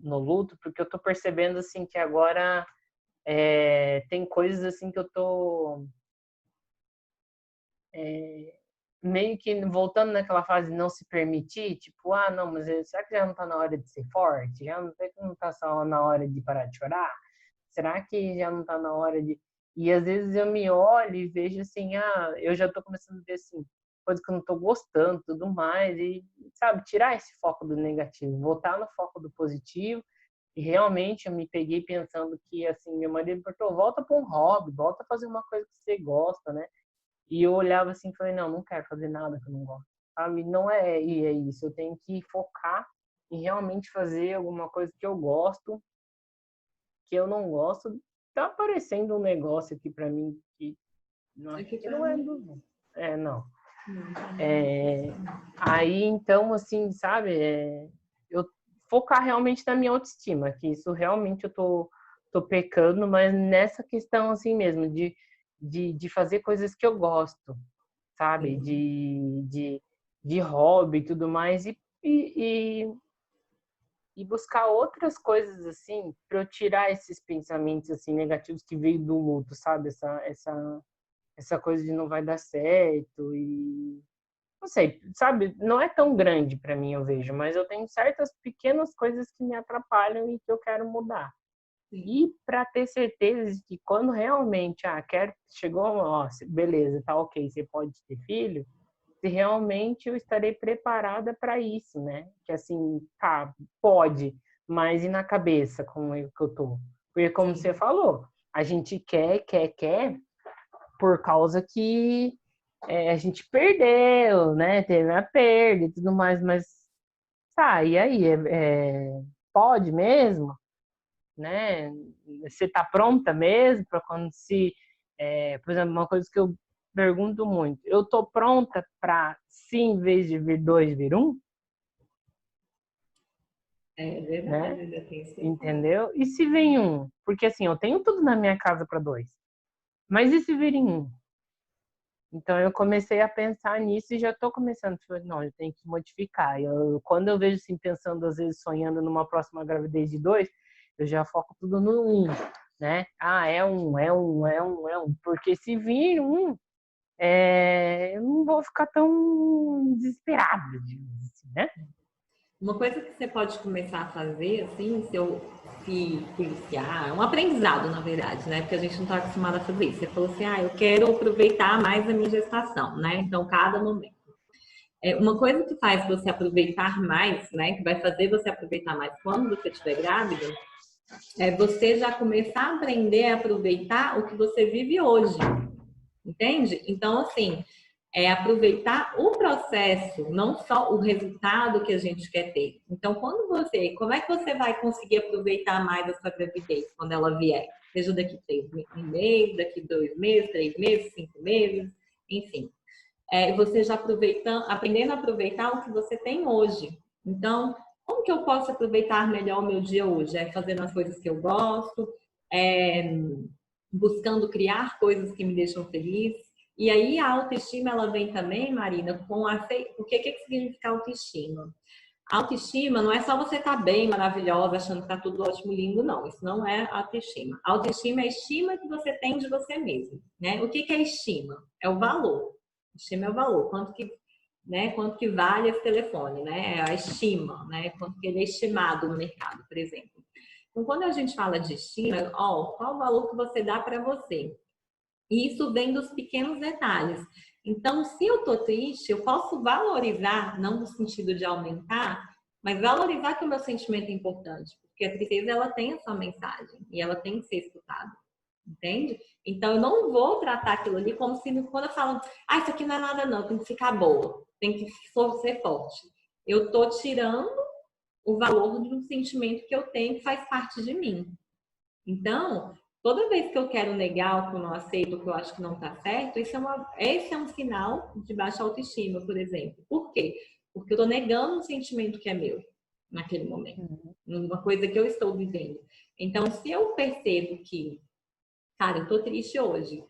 luto, porque eu tô percebendo assim que agora tem coisas assim que eu tô meio que voltando naquela fase de não se permitir, tipo, não, mas será que já não tá na hora de ser forte? Já não, será que não tá só na hora de parar de chorar? Será que já não tá na hora de... E às vezes eu me olho e vejo assim, eu já tô começando a ver assim, coisa que eu não tô gostando, tudo mais, e, sabe, tirar esse foco do negativo, voltar no foco do positivo. E realmente eu me peguei pensando que, assim, meu marido perguntou, volta para um hobby, volta a fazer uma coisa que você gosta, né? E eu olhava assim e falei, não, não quero fazer nada que eu não gosto. Sabe? Não é, e é isso. Eu tenho que focar em realmente fazer alguma coisa que eu gosto, que eu não gosto. Tá aparecendo um negócio aqui para mim que não, acho aqui que para não é mim. do... não. Não, pra mim não. Aí, então, assim, sabe? Eu focar realmente na minha autoestima, que isso realmente eu tô pecando, mas nessa questão, assim mesmo, de fazer coisas que eu gosto, sabe? Sim. De hobby e tudo mais, e buscar outras coisas, assim, para eu tirar esses pensamentos, assim, negativos que veio do luto, sabe? Essa coisa de não vai dar certo e... Não sei, sabe? Não é tão grande para mim, eu vejo, mas eu tenho certas pequenas coisas que me atrapalham e que eu quero mudar. Sim. E para ter certeza de que quando realmente, chegou, beleza, tá ok, você pode ter filho, se realmente eu estarei preparada para isso, né? Que assim, pode, mas e na cabeça, como é que eu tô? Porque como você Sim. falou, a gente quer, por causa que a gente perdeu, né? Teve a perda e tudo mais, mas tá, e aí? Pode mesmo? Né? Você tá pronta mesmo para quando se... por exemplo, uma coisa que eu pergunto muito, eu tô pronta para, se em vez de vir dois, vir um? É Né? verdade, ainda tem esse detalhe. Entendeu? E se vem um? Porque assim, eu tenho tudo na minha casa para dois. Mas e se virem um? Então eu comecei a pensar nisso e já estou começando. Não, eu tenho que modificar. Quando eu vejo assim, pensando, às vezes, sonhando numa próxima gravidez de dois, eu já foco tudo no um, né? Ah, é um, é um, é um, é um. Porque se vir um, eu não vou ficar tão desesperada, digamos assim, né? Uma coisa que você pode começar a fazer, assim, se policiar, é um aprendizado, na verdade, né? Porque a gente não está acostumado a fazer isso. Você falou assim, eu quero aproveitar mais a minha gestação, né? Então, cada momento. Uma coisa que faz você aproveitar mais, né? Que vai fazer você aproveitar mais quando você estiver grávida, é você já começar a aprender a aproveitar o que você vive hoje, entende? Então, assim, aproveitar o processo, não só o resultado que a gente quer ter. Então, como é que você vai conseguir aproveitar mais a sua gravidez quando ela vier? Seja daqui um mês, daqui 2 meses, 3 meses, 5 meses, enfim. Você já aprendendo a aproveitar o que você tem hoje. Então, como que eu posso aproveitar melhor o meu dia hoje? Fazendo as coisas que eu gosto, é, buscando criar coisas que me deixam feliz. E aí a autoestima ela vem também, Marina, com o que significa autoestima? Autoestima não é só você estar bem, maravilhosa, achando que está tudo ótimo, lindo, não. Isso não é autoestima. Autoestima é a estima que você tem de você mesmo, né? O que é estima? É o valor. Estima é o valor. Quanto que vale esse telefone, né? É a estima, né? Quanto que ele é estimado no mercado, por exemplo. Então, quando a gente fala de estima, qual o valor que você dá para você? E isso vem dos pequenos detalhes. Então, se eu tô triste, eu posso valorizar, não no sentido de aumentar, mas valorizar que o meu sentimento é importante, porque a tristeza ela tem a sua mensagem e ela tem que ser escutada, entende? Então, eu não vou tratar aquilo ali como se quando eu falo, isso aqui não é nada não, tem que ficar boa, tem que ser forte. Eu tô tirando o valor de um sentimento que eu tenho que faz parte de mim. Então, toda vez que eu quero negar o que eu não aceito, o que eu acho que não está certo, esse é um sinal de baixa autoestima, por exemplo. Por quê? Porque eu estou negando um sentimento que é meu naquele momento, uma coisa que eu estou vivendo. Então, se eu percebo que, cara, eu estou triste hoje,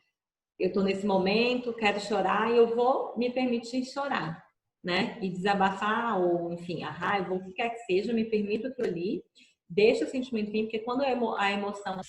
eu estou nesse momento, quero chorar, e eu vou me permitir chorar, né? E desabafar, ou enfim, a raiva, ou o que quer que seja, me permito aquilo ali, deixa o sentimento vir, porque quando a emoção